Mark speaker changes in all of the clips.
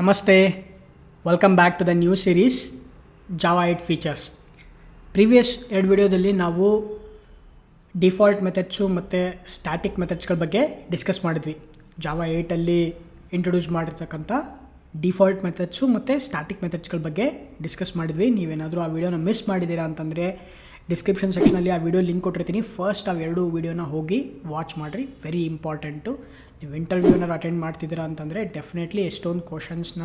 Speaker 1: ನಮಸ್ತೆ, welcome back to the new series Java 8 features. Previous 2 ವಿಡಿಯೋದಲ್ಲಿ ನಾವು ಡಿಫಾಲ್ಟ್ ಮೆಥಡ್ಸು ಮತ್ತು ಸ್ಟ್ಯಾಟಿಕ್ ಮೆಥಡ್ಸ್ಗಳ ಬಗ್ಗೆ ಡಿಸ್ಕಸ್ ಮಾಡಿದ್ವಿ. ಜಾವಾ 8ಅಲ್ಲಿ ಇಂಟ್ರೊಡ್ಯೂಸ್ ಮಾಡಿರ್ತಕ್ಕಂಥ ಡಿಫಾಲ್ಟ್ ಮೆಥಡ್ಸು ಮತ್ತು ಸ್ಟ್ಯಾಟಿಕ್ ಮೆಥಡ್ಸ್ಗಳ ಬಗ್ಗೆ ಡಿಸ್ಕಸ್ ಮಾಡಿದ್ವಿ. ನೀವೇನಾದರೂ ಆ ವಿಡಿಯೋನ ಮಿಸ್ ಮಾಡಿದ್ದೀರಾ ಅಂತಂದರೆ ಡಿಸ್ಕ್ರಿಪ್ಷನ್ ಸೆಕ್ಷನಲ್ಲಿ ಆ ವಿಡಿಯೋ ಲಿಂಕ್ ಕೊಟ್ಟಿರ್ತೀನಿ. ಫಸ್ಟ್ ಅವೆರಡು ವಿಡಿಯೋನ ಹೋಗಿ ವಾಚ್ ಮಾಡಿರಿ, ವೆರಿ ಇಂಪಾರ್ಟೆಂಟು. ನೀವು ಇಂಟರ್ವ್ಯೂನಾರು ಅಟೆಂಡ್ ಮಾಡ್ತಿದ್ದೀರಾ ಅಂತಂದರೆ ಡೆಫಿನೆಟ್ಲಿ ಎಷ್ಟೊಂದು ಕ್ವಶನ್ಸ್ನ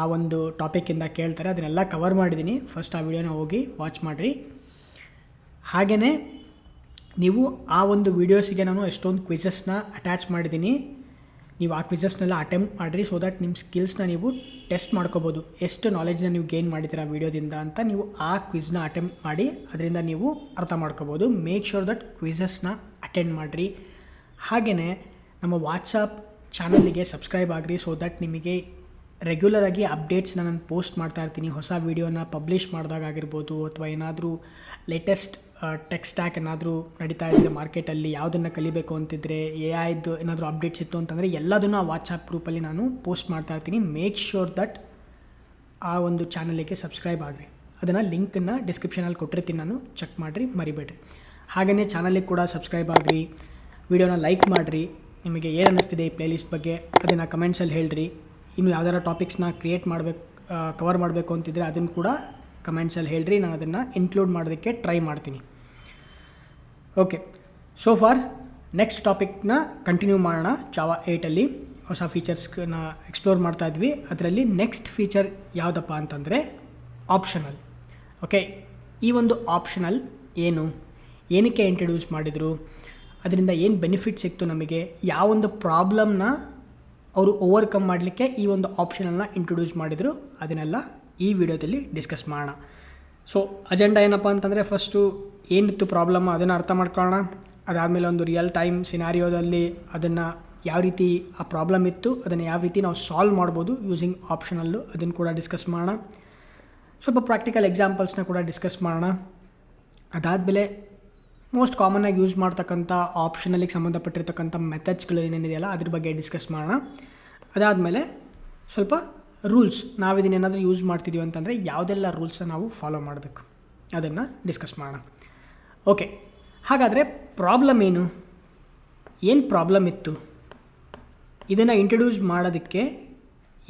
Speaker 1: ಆ ಒಂದು ಟಾಪಿಕ್ಕಿಂದ ಕೇಳ್ತಾರೆ, ಅದನ್ನೆಲ್ಲ ಕವರ್ ಮಾಡಿದ್ದೀನಿ. ಫಸ್ಟ್ ಆ ವಿಡಿಯೋನ ಹೋಗಿ ವಾಚ್ ಮಾಡಿರಿ. ಹಾಗೆಯೇ ನೀವು ಆ ಒಂದು ವೀಡಿಯೋಸಿಗೆ ನಾನು ಎಷ್ಟೊಂದು ಕ್ವಿಝಸ್ನ ಅಟ್ಯಾಚ್ ಮಾಡಿದ್ದೀನಿ. ನೀವು ಆ ಕ್ವಿಝಸ್ನೆಲ್ಲ ಅಟೆಂಪ್ಟ್ ಮಾಡಿರಿ, ಸೊ ದ್ಯಾಟ್ ನಿಮ್ಮ ಸ್ಕಿಲ್ಸ್ನ ನೀವು ಟೆಸ್ಟ್ ಮಾಡ್ಕೋಬೋದು. ಎಷ್ಟು ನಾಲೆಜ್ನ ನೀವು ಗೇನ್ ಮಾಡಿದ್ದೀರಾ ವೀಡಿಯೋದಿಂದ ಅಂತ ನೀವು ಆ ಕ್ವಿಝ್ನ ಅಟೆಂಪ್ಟ್ ಮಾಡಿ ಅದರಿಂದ ನೀವು ಅರ್ಥ ಮಾಡ್ಕೋಬೋದು. ಮೇಕ್ ಶ್ಯೂರ್ ದಟ್ ಕ್ವಿಝಸ್ನ ಅಟೆಂಡ್ ಮಾಡಿರಿ. ಹಾಗೆಯೇ ನಮ್ಮ ವಾಟ್ಸಪ್ ಚಾನಲ್ಗೆ ಸಬ್ಸ್ಕ್ರೈಬ್ ಆಗಿರಿ, ಸೊ ದಟ್ ನಿಮಗೆ ರೆಗ್ಯುಲರಾಗಿ ಅಪ್ಡೇಟ್ಸ್ನ ನಾನು ಪೋಸ್ಟ್ ಮಾಡ್ತಾ ಇರ್ತೀನಿ. ಹೊಸ ವೀಡಿಯೋನ ಪಬ್ಲಿಷ್ ಮಾಡಿದಾಗಿರ್ಬೋದು, ಅಥವಾ ಏನಾದರೂ ಲೇಟೆಸ್ಟ್ ಟೆಕ್ ಸ್ಟ್ಯಾಕ್ ಏನಾದರೂ ನಡೀತಾ ಇದ್ದರೆ ಮಾರ್ಕೆಟಲ್ಲಿ, ಯಾವುದನ್ನು ಕಲಿಬೇಕು ಅಂತಿದ್ರೆ, AI ಏನಾದರೂ ಅಪ್ಡೇಟ್ಸ್ ಇತ್ತು ಅಂತಂದರೆ ಎಲ್ಲದನ್ನು ಆ ವಾಟ್ಸಪ್ ಗ್ರೂಪಲ್ಲಿ ನಾನು ಪೋಸ್ಟ್ ಮಾಡ್ತಾ ಇರ್ತೀನಿ. ಮೇಕ್ ಶ್ಯೂರ್ ದಟ್ ಆ ಒಂದು ಚಾನಲಿಗೆ ಸಬ್ಸ್ಕ್ರೈಬ್ ಆಗಿರಿ. ಅದನ್ನು ಲಿಂಕನ್ನು ಡಿಸ್ಕ್ರಿಪ್ಷನಲ್ಲಿ ಕೊಟ್ಟಿರ್ತೀನಿ, ನಾನು ಚೆಕ್ ಮಾಡಿರಿ, ಮರಿಬೇಡ್ರಿ. ಹಾಗೆಯೇ ಚಾನಲಿಗೆ ಕೂಡ ಸಬ್ಸ್ಕ್ರೈಬ್ ಆಗಿರಿ, ವಿಡಿಯೋನ ಲೈಕ್ ಮಾಡಿರಿ. ನಿಮಗೆ ಏನು ಅನ್ನಿಸ್ತಿದೆ ಈ ಪ್ಲೇಲಿಸ್ಟ್ ಬಗ್ಗೆ ಅದನ್ನು ಕಮೆಂಟ್ಸಲ್ಲಿ ಹೇಳಿರಿ. ಇನ್ನು ಯಾವ್ದಾರ ಟಾಪಿಕ್ಸ್ನ ಕವರ್ ಮಾಡಬೇಕು ಅಂತಿದ್ರೆ ಅದನ್ನು ಕೂಡ ಕಮೆಂಟ್ಸಲ್ಲಿ ಹೇಳಿರಿ, ನಾನು ಅದನ್ನು ಇನ್ಕ್ಲೂಡ್ ಮಾಡೋದಕ್ಕೆ ಟ್ರೈ ಮಾಡ್ತೀನಿ. ಓಕೆ, ಸೋ ಫಾರ್ ನೆಕ್ಸ್ಟ್ ಟಾಪಿಕ್ನ ಕಂಟಿನ್ಯೂ ಮಾಡೋಣ. ಜಾವಾ 8ಅಲ್ಲಿ ಹೊಸ ಫೀಚರ್ಸ್ನ ಎಕ್ಸ್ಪ್ಲೋರ್ ಮಾಡ್ತಾ ಇದ್ವಿ. ಅದರಲ್ಲಿ ನೆಕ್ಸ್ಟ್ ಫೀಚರ್ ಯಾವುದಪ್ಪ ಅಂತಂದರೆ ಆಪ್ಷನಲ್. ಓಕೆ, ಈ ಒಂದು ಆಪ್ಷನಲ್ ಏನಕ್ಕೆ ಇಂಟ್ರಡ್ಯೂಸ್ ಮಾಡಿದರು, ಅದರಿಂದ ಏನು ಬೆನಿಫಿಟ್ ಸಿಕ್ತು ನಮಗೆ, ಯಾವೊಂದು ಪ್ರಾಬ್ಲಮ್ನ ಅವರು ಓವರ್ಕಮ್ ಮಾಡಲಿಕ್ಕೆ ಈ ಒಂದು ಆಪ್ಷನನ್ನು ಇಂಟ್ರೊಡ್ಯೂಸ್ ಮಾಡಿದರು, ಅದನ್ನೆಲ್ಲ ಈ ವಿಡಿಯೋದಲ್ಲಿ ಡಿಸ್ಕಸ್ ಮಾಡೋಣ. ಸೊ ಅಜೆಂಡಾ ಏನಪ್ಪ ಅಂತಂದರೆ, ಫಸ್ಟು ಏನಿತ್ತು ಪ್ರಾಬ್ಲಮ್ ಅದನ್ನು ಅರ್ಥ ಮಾಡ್ಕೊಳ್ಳೋಣ. ಅದಾದಮೇಲೆ ಒಂದು ರಿಯಲ್ ಟೈಮ್ ಸಿನಾರಿಯೋದಲ್ಲಿ ಅದನ್ನು ಯಾವ ರೀತಿ ಆ ಪ್ರಾಬ್ಲಮ್ ಇತ್ತು, ಅದನ್ನು ಯಾವ ರೀತಿ ನಾವು ಸಾಲ್ವ್ ಮಾಡ್ಬೋದು ಯೂಸಿಂಗ್ ಆಪ್ಷನಲ್ಲು, ಅದನ್ನು ಕೂಡ ಡಿಸ್ಕಸ್ ಮಾಡೋಣ. ಸ್ವಲ್ಪ ಪ್ರಾಕ್ಟಿಕಲ್ ಎಕ್ಸಾಂಪಲ್ಸ್ನ ಕೂಡ ಡಿಸ್ಕಸ್ ಮಾಡೋಣ. ಅದಾದಮೇಲೆ ಮೋಸ್ಟ್ ಕಾಮನ್ನಾಗಿ ಯೂಸ್ ಮಾಡ್ತಕ್ಕಂಥ ಆಪ್ಷನಲ್ಲಿಗೆ ಸಂಬಂಧಪಟ್ಟಿರ್ತಕ್ಕಂಥ ಮೆಥಡ್ಸ್ಗಳು ಏನೇನಿದೆಯಲ್ಲ ಅದ್ರ ಬಗ್ಗೆ ಡಿಸ್ಕಸ್ ಮಾಡೋಣ. ಅದಾದಮೇಲೆ ಸ್ವಲ್ಪ ರೂಲ್ಸ್, ನಾವಿದನ್ನೇನಾದರೂ ಯೂಸ್ ಮಾಡ್ತಿದ್ದೀವಿ ಅಂತಂದರೆ ಯಾವುದೆಲ್ಲ ರೂಲ್ಸ್ನ ನಾವು ಫಾಲೋ ಮಾಡಬೇಕು ಅದನ್ನು ಡಿಸ್ಕಸ್ ಮಾಡೋಣ. ಓಕೆ, ಹಾಗಾದರೆ ಪ್ರಾಬ್ಲಮ್ ಏನು ಪ್ರಾಬ್ಲಮ್ ಇತ್ತು, ಇದನ್ನು ಇಂಟ್ರಡ್ಯೂಸ್ ಮಾಡೋದಕ್ಕೆ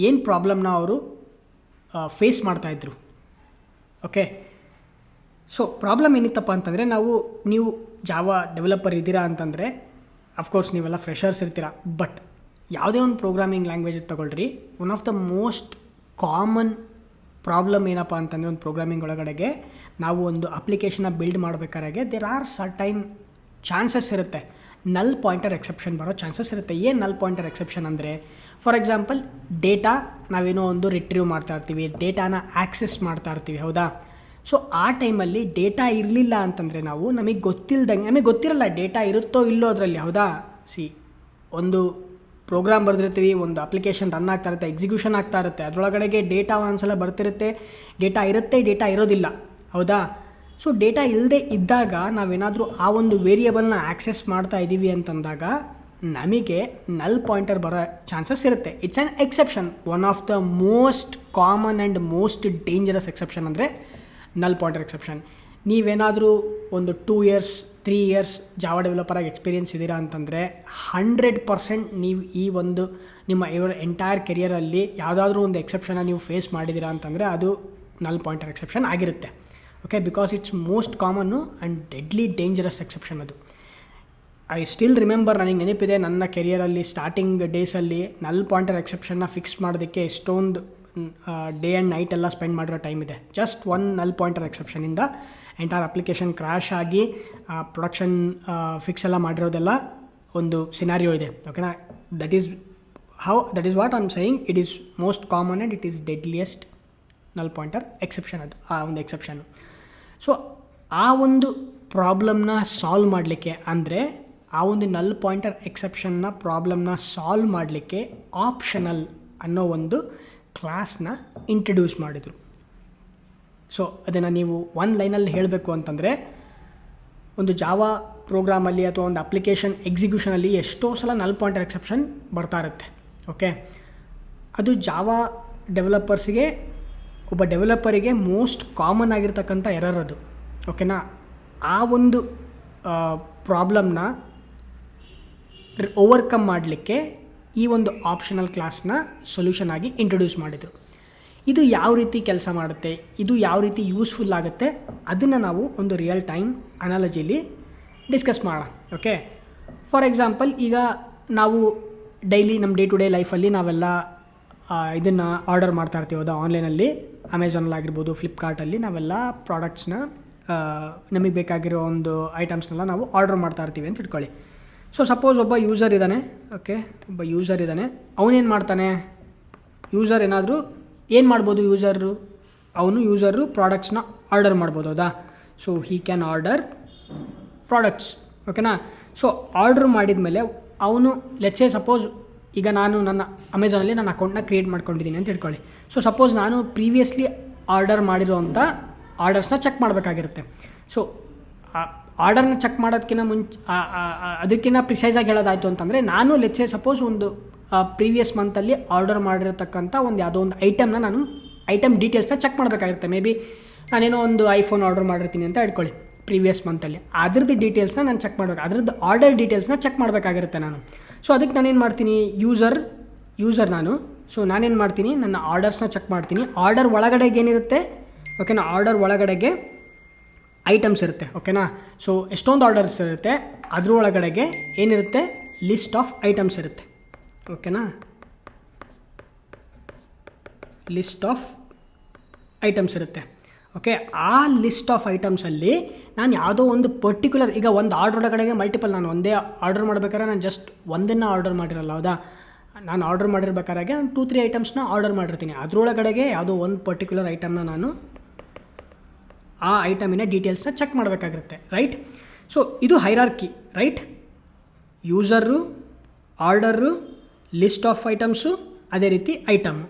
Speaker 1: ಏನು ಪ್ರಾಬ್ಲಮ್ನ ಅವರು ಫೇಸ್ ಮಾಡ್ತಾಯಿದ್ರು. ಓಕೆ, ಸೊ ಪ್ರಾಬ್ಲಮ್ ಏನಿತ್ತಪ್ಪ ಅಂತಂದರೆ, ನೀವು ಜಾವಾ ಡೆವಲಪರ್ ಇದ್ದೀರಾ ಅಂತಂದರೆ ಅಫ್ಕೋರ್ಸ್ ನೀವೆಲ್ಲ ಫ್ರೆಷರ್ಸ್ ಇರ್ತೀರ. ಬಟ್ ಯಾವುದೇ ಒಂದು ಪ್ರೋಗ್ರಾಮಿಂಗ್ ಲ್ಯಾಂಗ್ವೇಜ್ ತೊಗೊಳ್ರಿ, one of the most common problem ಏನಪ್ಪ ಅಂತಂದರೆ, ಒಂದು ಪ್ರೋಗ್ರಾಮಿಂಗ್ ಒಳಗಡೆಗೆ ನಾವು ಒಂದು ಅಪ್ಲಿಕೇಶನ್ನ ಬಿಲ್ಡ್ ಮಾಡಬೇಕಾದ್ರೆ ದೇರ್ ಆರ್ ಸರ್ಟೈನ್ ಚಾನ್ಸಸ್ ಇರುತ್ತೆ, ನಲ್ ಪಾಯಿಂಟರ್ ಎಕ್ಸೆಪ್ಷನ್ ಬರೋ ಚಾನ್ಸಸ್ ಇರುತ್ತೆ. ಏನು ನಲ್ ಪಾಯಿಂಟರ್ ಎಕ್ಸೆಪ್ಷನ್ ಅಂದರೆ, ಫಾರ್ ಎಕ್ಸಾಂಪಲ್ ಡೇಟಾ ನಾವೇನೋ ಒಂದು ರಿಟ್ರೀವ್ ಮಾಡ್ತಾ ಇರ್ತೀವಿ, ಡೇಟಾನ ಆ್ಯಕ್ಸೆಸ್ ಮಾಡ್ತಾ ಇರ್ತೀವಿ, ಹೌದಾ? ಸೊ ಆ ಟೈಮಲ್ಲಿ ಡೇಟಾ ಇರಲಿಲ್ಲ ಅಂತಂದರೆ ನಮಗೆ ಗೊತ್ತಿರಲ್ಲ ಡೇಟಾ ಇರುತ್ತೋ ಇಲ್ಲೋ ಅದರಲ್ಲಿ, ಹೌದಾ? ಒಂದು ಪ್ರೋಗ್ರಾಮ್ ಬರೆದಿರ್ತೀವಿ, ಒಂದು ಅಪ್ಲಿಕೇಶನ್ ರನ್ ಆಗ್ತಾ ಇರುತ್ತೆ, ಎಕ್ಸಿಕ್ಯೂಷನ್ ಆಗ್ತಾ ಇರುತ್ತೆ, ಅದರೊಳಗಡೆಗೆ ಡೇಟಾ ಒಂದ್ಸಲ ಬರ್ತಿರುತ್ತೆ, ಡೇಟಾ ಇರುತ್ತೆ, ಡೇಟಾ ಇರೋದಿಲ್ಲ, ಹೌದಾ? ಸೊ ಡೇಟಾ ಇಲ್ಲದೆ ಇದ್ದಾಗ ನಾವೇನಾದರೂ ಆ ಒಂದು ವೇರಿಯೇಬಲ್ನ ಆ್ಯಕ್ಸೆಸ್ ಮಾಡ್ತಾ ಇದ್ದೀವಿ ಅಂತಂದಾಗ ನಮಗೆ ನಲ್ ಪಾಯಿಂಟರ್ ಬರೋ ಚಾನ್ಸಸ್ ಇರುತ್ತೆ. It's an exception. One of the most common and most dangerous exception ಅಂದರೆ ನಲ್ ಪಾಯಿಂಟರ್ ಎಕ್ಸೆಪ್ಷನ್. ನೀವೇನಾದರೂ ಒಂದು 2 years 3 years ಜಾವಾ ಡೆವಲಪರಾಗಿ ಎಕ್ಸ್ಪೀರಿಯನ್ಸ್ ಇದ್ದೀರಾ ಅಂತಂದರೆ 100% ನೀವು ಈ ಒಂದು ನಿಮ್ಮ ಎಂಟೈರ್ ಕೆರಿಯರಲ್ಲಿ ಯಾವುದಾದ್ರೂ ಒಂದು ಎಕ್ಸೆಪ್ಷನ್ನ ನೀವು ಫೇಸ್ ಮಾಡಿದ್ದೀರಾ ಅಂತಂದರೆ ಅದು ನಲ್ ಪಾಯಿಂಟರ್ ಎಕ್ಸೆಪ್ಷನ್ ಆಗಿರುತ್ತೆ. Okay, because it's most common and deadly dangerous exception ಅದು. ಐ ಸ್ಟಿಲ್ ರಿಮೆಂಬರ್, ನನಗೆ ನೆನಪಿದೆ ನನ್ನ ಕೆರಿಯರಲ್ಲಿ ಸ್ಟಾರ್ಟಿಂಗ್ ಡೇಸಲ್ಲಿ ನಲ್ ಪಾಯಿಂಟರ್ ಎಕ್ಸೆಪ್ಷನ್ನ ಫಿಕ್ಸ್ ಮಾಡೋದಕ್ಕೆ ಎಷ್ಟೊಂದು ಡೇ ಆ್ಯಂಡ್ ನೈಟ್ ಎಲ್ಲ ಸ್ಪೆಂಡ್ ಮಾಡಿರೋ ಟೈಮ್ ಇದೆ. ಜಸ್ಟ್ ಒನ್ ನಲ್ ಪಾಯಿಂಟರ್ ಎಕ್ಸೆಪ್ಷನಿಂದ ಎಂಟೈರ್ ಅಪ್ಲಿಕೇಶನ್ ಕ್ರ್ಯಾಶ್ ಆಗಿ ಪ್ರೊಡಕ್ಷನ್ ಫಿಕ್ಸ್ ಎಲ್ಲ ಮಾಡಿರೋದೆಲ್ಲ ಒಂದು ಸಿನಾರಿಯೋ ಇದೆ. ಓಕೆನಾ? That is what I am saying. It is most common and it is deadliest ನಲ್ ಪಾಯಿಂಟರ್ ಎಕ್ಸೆಪ್ಷನ್ ಅದು, ಆ ಒಂದು ಎಕ್ಸೆಪ್ಷನ್ನು. ಸೊ ಆ ಒಂದು ಪ್ರಾಬ್ಲಮ್ನ ಸಾಲ್ವ್ ಮಾಡಲಿಕ್ಕೆ, ಅಂದರೆ ಆ ಒಂದು ನಲ್ ಪಾಯಿಂಟರ್ ಎಕ್ಸೆಪ್ಷನ್ನ ಪ್ರಾಬ್ಲಮ್ನ ಸಾಲ್ವ್ ಮಾಡಲಿಕ್ಕೆ ಆಪ್ಷನಲ್ ಅನ್ನೋ ಒಂದು ಕ್ಲಾಸ್ನ ಇಂಟ್ರಡ್ಯೂಸ್ ಮಾಡಿದರು. ಸೊ ಅದನ್ನು ನೀವು ಒಂದು ಲೈನಲ್ಲಿ ಹೇಳಬೇಕು ಅಂತಂದರೆ, ಒಂದು ಜಾವಾ ಪ್ರೋಗ್ರಾಮಲ್ಲಿ ಅಥವಾ ಒಂದು ಅಪ್ಲಿಕೇಶನ್ ಎಕ್ಸಿಕ್ಯೂಷನಲ್ಲಿ ಎಷ್ಟೋ ಸಲ ನಲ್ ಪಾಯಿಂಟರ್ ಎಕ್ಸೆಪ್ಷನ್ ಬರ್ತಾ ಇರುತ್ತೆ. ಓಕೆ, ಅದು ಜಾವಾ ಡೆವಲಪರ್ಸ್ಗೆ ಒಬ್ಬ ಡೆವಲಪರಿಗೆ ಮೋಸ್ಟ್ ಕಾಮನ್ ಆಗಿರ್ತಕ್ಕಂಥ ಎರರ್ ಅದು. ಓಕೆನಾ, ಆ ಒಂದು ಪ್ರಾಬ್ಲಮ್ನ ಓವರ್ಕಮ್ ಮಾಡಲಿಕ್ಕೆ ಈ ಒಂದು ಆಪ್ಷನಲ್ ಕ್ಲಾಸ್ನ ಸೊಲ್ಯೂಷನ್ ಆಗಿ ಇಂಟ್ರೊಡ್ಯೂಸ್ ಮಾಡಿದರು. ಇದು ಯಾವ ರೀತಿ ಕೆಲಸ ಮಾಡುತ್ತೆ, ಇದು ಯಾವ ರೀತಿ ಯೂಸ್ಫುಲ್ ಆಗುತ್ತೆ, ಅದನ್ನು ನಾವು ಒಂದು ರಿಯಲ್ ಟೈಮ್ ಅನಾಲಜಿಲಿ ಡಿಸ್ಕಸ್ ಮಾಡೋಣ. ಓಕೆ, ಫಾರ್ ಎಕ್ಸಾಂಪಲ್, ಈಗ ನಾವು ಡೈಲಿ ನಮ್ಮ ಡೇ ಟು ಡೇ ಲೈಫಲ್ಲಿ ನಾವೆಲ್ಲ ಇದನ್ನು ಆರ್ಡರ್ ಮಾಡ್ತಾ ಇರ್ತೀವಿ. ಹೌದಾ, ಆನ್ಲೈನಲ್ಲಿ ಅಮೆಝಾನಲ್ಲಾಗಿರ್ಬೋದು, ಫ್ಲಿಪ್ಕಾರ್ಟಲ್ಲಿ ನಾವೆಲ್ಲ ಪ್ರಾಡಕ್ಟ್ಸ್ನ ನಮಗೆ ಬೇಕಾಗಿರೋ ಒಂದು ಐಟಮ್ಸ್ನೆಲ್ಲ ನಾವು ಆರ್ಡರ್ ಮಾಡ್ತಾ ಇರ್ತೀವಿ ಅಂತ ಇಟ್ಕೊಳ್ಳಿ. ಸೊ ಸಪೋಸ್ ಒಬ್ಬ ಯೂಸರ್ ಇದ್ದಾನೆ. ಓಕೆ, ಒಬ್ಬ ಯೂಸರ್ ಇದ್ದಾನೆ. ಅವನೇನು ಮಾಡ್ತಾನೆ, ಯೂಸರ್ ಏನಾದರೂ ಏನು ಮಾಡ್ಬೋದು, ಯೂಸರು ಪ್ರಾಡಕ್ಟ್ಸ್ನ ಆರ್ಡರ್ ಮಾಡ್ಬೋದು. ಹೌದಾ, so he can order products. ಓಕೆನಾ, ಸೊ ಆರ್ಡ್ರ್ ಮಾಡಿದ ಮೇಲೆ ಅವನು ಲೆಟ್ಸ್ ಸೇ ಸಪೋಸ್ ಈಗ ನಾನು ನನ್ನ ಅಮೆಝಾನಲ್ಲಿ ನನ್ನ ಅಕೌಂಟ್ನ ಕ್ರಿಯೇಟ್ ಮಾಡ್ಕೊಂಡಿದ್ದೀನಿ ಅಂತ ಇಟ್ಕೊಳ್ಳಿ. ಸೊ ಸಪೋಸ್ ನಾನು ಪ್ರೀವಿಯಸ್ಲಿ ಆರ್ಡರ್ ಮಾಡಿರೋವಂಥ ಆರ್ಡರ್ಸ್ನ ಚೆಕ್ ಮಾಡಬೇಕಾಗಿರುತ್ತೆ. ಸೊ ಆರ್ಡರ್ನ ಚೆಕ್ ಮಾಡೋದಕ್ಕಿಂತ ಅದಕ್ಕಿಂತ ಪ್ರಿಸೈಸಾಗಿ ಹೇಳೋದಾಯಿತು ಅಂತಂದರೆ, ನಾನು ಲೆಟ್ಸ್ ಸೇ ಸಪೋಸ್ ಒಂದು ಪ್ರೀವಿಯಸ್ ಮಂತಲ್ಲಿ ಆರ್ಡರ್ ಮಾಡಿರತಕ್ಕಂಥ ಒಂದು ಯಾವುದೋ ಒಂದು ಐಟಮ್ನ ನಾನು ಐಟಮ್ ಡೀಟೇಲ್ಸ್ನ ಚೆಕ್ ಮಾಡಬೇಕಾಗಿರುತ್ತೆ. ಮೇ ಬಿ ನಾನೇನೋ ಒಂದು ಐಫೋನ್ ಆರ್ಡರ್ ಮಾಡಿರ್ತೀನಿ ಅಂತ ಇಟ್ಕೊಳ್ಳಿ ಪ್ರೀವಿಯಸ್ ಮಂತಲ್ಲಿ. ಅದ್ರದ್ದು ಡೀಟೇಲ್ಸ್ನ ನಾನು ಚೆಕ್ ಮಾಡಬೇಕು, ಅದ್ರದ್ದು ಆರ್ಡರ್ ಡೀಟೇಲ್ಸ್ನ ಚೆಕ್ ಮಾಡಬೇಕಾಗಿರುತ್ತೆ ನಾನು. ಸೊ ಅದಕ್ಕೆ ನಾನೇನು ಮಾಡ್ತೀನಿ, ಯೂಸರ್ ನಾನು. ಸೊ ನಾನೇನು ಮಾಡ್ತೀನಿ, ನನ್ನ ಆರ್ಡರ್ಸ್ನ ಚೆಕ್ ಮಾಡ್ತೀನಿ. ಆರ್ಡರ್ ಒಳಗಡೆಗೆ ಏನಿರುತ್ತೆ, ಓಕೆನಾ, ಆರ್ಡರ್ ಒಳಗಡೆಗೆ ಐಟಮ್ಸ್ ಇರುತ್ತೆ. ಓಕೆನಾ, ಸೊ ಎಷ್ಟೊಂದು ಆರ್ಡರ್ಸ್ ಇರುತ್ತೆ, ಅದ್ರ ಒಳಗಡೆಗೆ ಏನಿರುತ್ತೆ, ಲಿಸ್ಟ್ ಆಫ್ ಐಟಮ್ಸ್ ಇರುತ್ತೆ. ಓಕೆನಾ, ಲಿಸ್ಟ್ ಆಫ್ ಐಟಮ್ಸ್ ಇರುತ್ತೆ. ಓಕೆ, ಆ ಲಿಸ್ಟ್ ಆಫ್ ಐಟಮ್ಸಲ್ಲಿ ನಾನು ಯಾವುದೋ ಒಂದು ಪರ್ಟಿಕ್ಯುಲರ್, ಈಗ ಒಂದು ಆರ್ಡ್ರ್ ಒಳಗಡೆಗೆ ಮಲ್ಟಿಪಲ್, ನಾನು ಒಂದೇ ಆರ್ಡರ್ ಮಾಡ್ಬೇಕಾದ್ರೆ ನಾನು ಜಸ್ಟ್ ಒಂದನ್ನು ಆರ್ಡರ್ ಮಾಡಿರಲ್ಲ. ಹೌದಾ, ನಾನು ಆರ್ಡರ್ ಮಾಡಿರ್ಬೇಕಾದ್ರೆ ನಾನು 2-3 ಐಟಮ್ಸ್ನ ಆರ್ಡರ್ ಮಾಡಿರ್ತೀನಿ. ಅದರೊಳಗಡೆಗೆ ಯಾವುದೋ ಒಂದು ಪರ್ಟಿಕ್ಯುಲರ್ ಐಟಮ್ನ ನಾನು ಆ ಐಟಮಿನ ಡೀಟೇಲ್ಸ್ನ ಚೆಕ್ ಮಾಡಬೇಕಾಗಿರುತ್ತೆ. ರೈಟ್, ಸೊ ಇದು hierarchy. Right, user, order, list of items, ಅದೇ ರೀತಿ ಐಟಮು.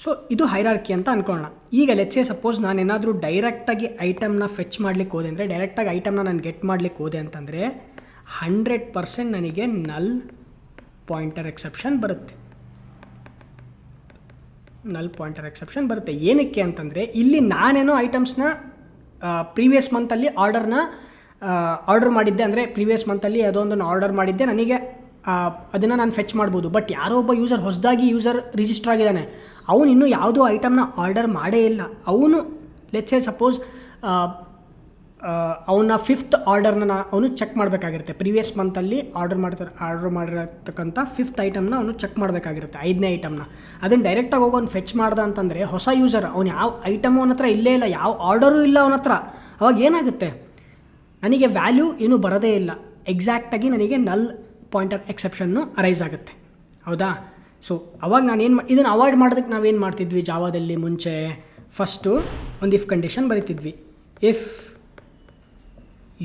Speaker 1: ಸೊ ಇದು ಹೈರಾರ್ಕಿ ಅಂತ ಅಂದ್ಕೊಳ್ಳೋಣ. ಈಗ ಲೆಟ್ಸ್ ಸೇ ಸಪೋಸ್ ನಾನೇನಾದರೂ ಡೈರೆಕ್ಟಾಗಿ ಐಟಮ್ನ ಫೆಚ್ ಮಾಡಲಿಕ್ಕೆ ಹೋದೆ ಅಂದರೆ, ಡೈರೆಕ್ಟಾಗಿ ಐಟಮ್ನ ನಾನು ಗೆಟ್ ಮಾಡಲಿಕ್ಕೆ ಹೋದೆ ಅಂತಂದರೆ 100% ನನಗೆ ನಲ್ ಪಾಯಿಂಟರ್ ಎಕ್ಸೆಪ್ಷನ್ ಬರುತ್ತೆ. ಏನಕ್ಕೆ ಅಂತಂದರೆ, ಇಲ್ಲಿ ನಾನೇನೋ ಐಟಮ್ಸ್ನ ಪ್ರೀವಿಯಸ್ ಮಂತಲ್ಲಿ ಆರ್ಡರ್ ಮಾಡಿದ್ದೆ. ಅಂದರೆ ಪ್ರೀವಿಯಸ್ ಮಂತಲ್ಲಿ ಯಾವುದೋ ಒಂದನ್ನು ಆರ್ಡರ್ ಮಾಡಿದ್ದೆ, ನನಗೆ ಅದನ್ನು ನಾನು ಫೆಚ್ ಮಾಡ್ಬೋದು. ಬಟ್ ಯಾರೋ ಒಬ್ಬ ಹೊಸದಾಗಿ ಯೂಸರ್ ರಿಜಿಸ್ಟರ್ ಆಗಿದ್ದಾನೆ, ಅವನು ಇನ್ನೂ ಯಾವುದೋ ಐಟಮ್ನ ಆರ್ಡರ್ ಮಾಡೇ ಇಲ್ಲ. ಅವನು ಲೆಟ್ಸ್ ಸೇ ಸಪೋಸ್ ಅವನ 5th ಆರ್ಡರ್ನ ಅವನು ಚೆಕ್ ಮಾಡಬೇಕಾಗಿರುತ್ತೆ. ಪ್ರೀವಿಯಸ್ ಮಂತಲ್ಲಿ ಆರ್ಡರ್ ಮಾಡಿರತಕ್ಕಂಥ 5th ಐಟಮ್ನ ಅವನು ಚೆಕ್ ಮಾಡಬೇಕಾಗಿರುತ್ತೆ, 5ನೇ ಐಟಮ್ನ. ಅದನ್ನು ಡೈರೆಕ್ಟಾಗಿ ಹೋಗಿ ಅವ್ನು ಫೆಚ್ ಮಾಡ್ದ ಅಂತಂದರೆ, ಹೊಸ ಯೂಸರ್, ಅವನು ಯಾವ ಐಟಮು ಅವನ ಹತ್ರ ಇಲ್ಲೇ ಇಲ್ಲ, ಯಾವ ಆರ್ಡರೂ ಇಲ್ಲ ಅವನ ಹತ್ರ. ಅವಾಗ ಏನಾಗುತ್ತೆ, ನನಗೆ ವ್ಯಾಲ್ಯೂ ಏನೂ ಬರೋದೇ ಇಲ್ಲ. ಎಕ್ಸಾಕ್ಟಾಗಿ ನನಗೆ ನಲ್ ಪಾಯಿಂಟರ್ ಎಕ್ಸೆಪ್ಷನ್ನು ಅರೈಸ್ ಆಗುತ್ತೆ. ಹೌದಾ, ಸೊ ಅವಾಗ ಇದನ್ನು ಅವಾಯ್ಡ್ ಮಾಡೋದಕ್ಕೆ ನಾವೇನು ಮಾಡ್ತಿದ್ವಿ ಜಾವಾದಲ್ಲಿ ಮುಂಚೆ, ಫಸ್ಟು ಒಂದು ಇಫ್ ಕಂಡೀಷನ್ ಬರೀತಿದ್ವಿ. If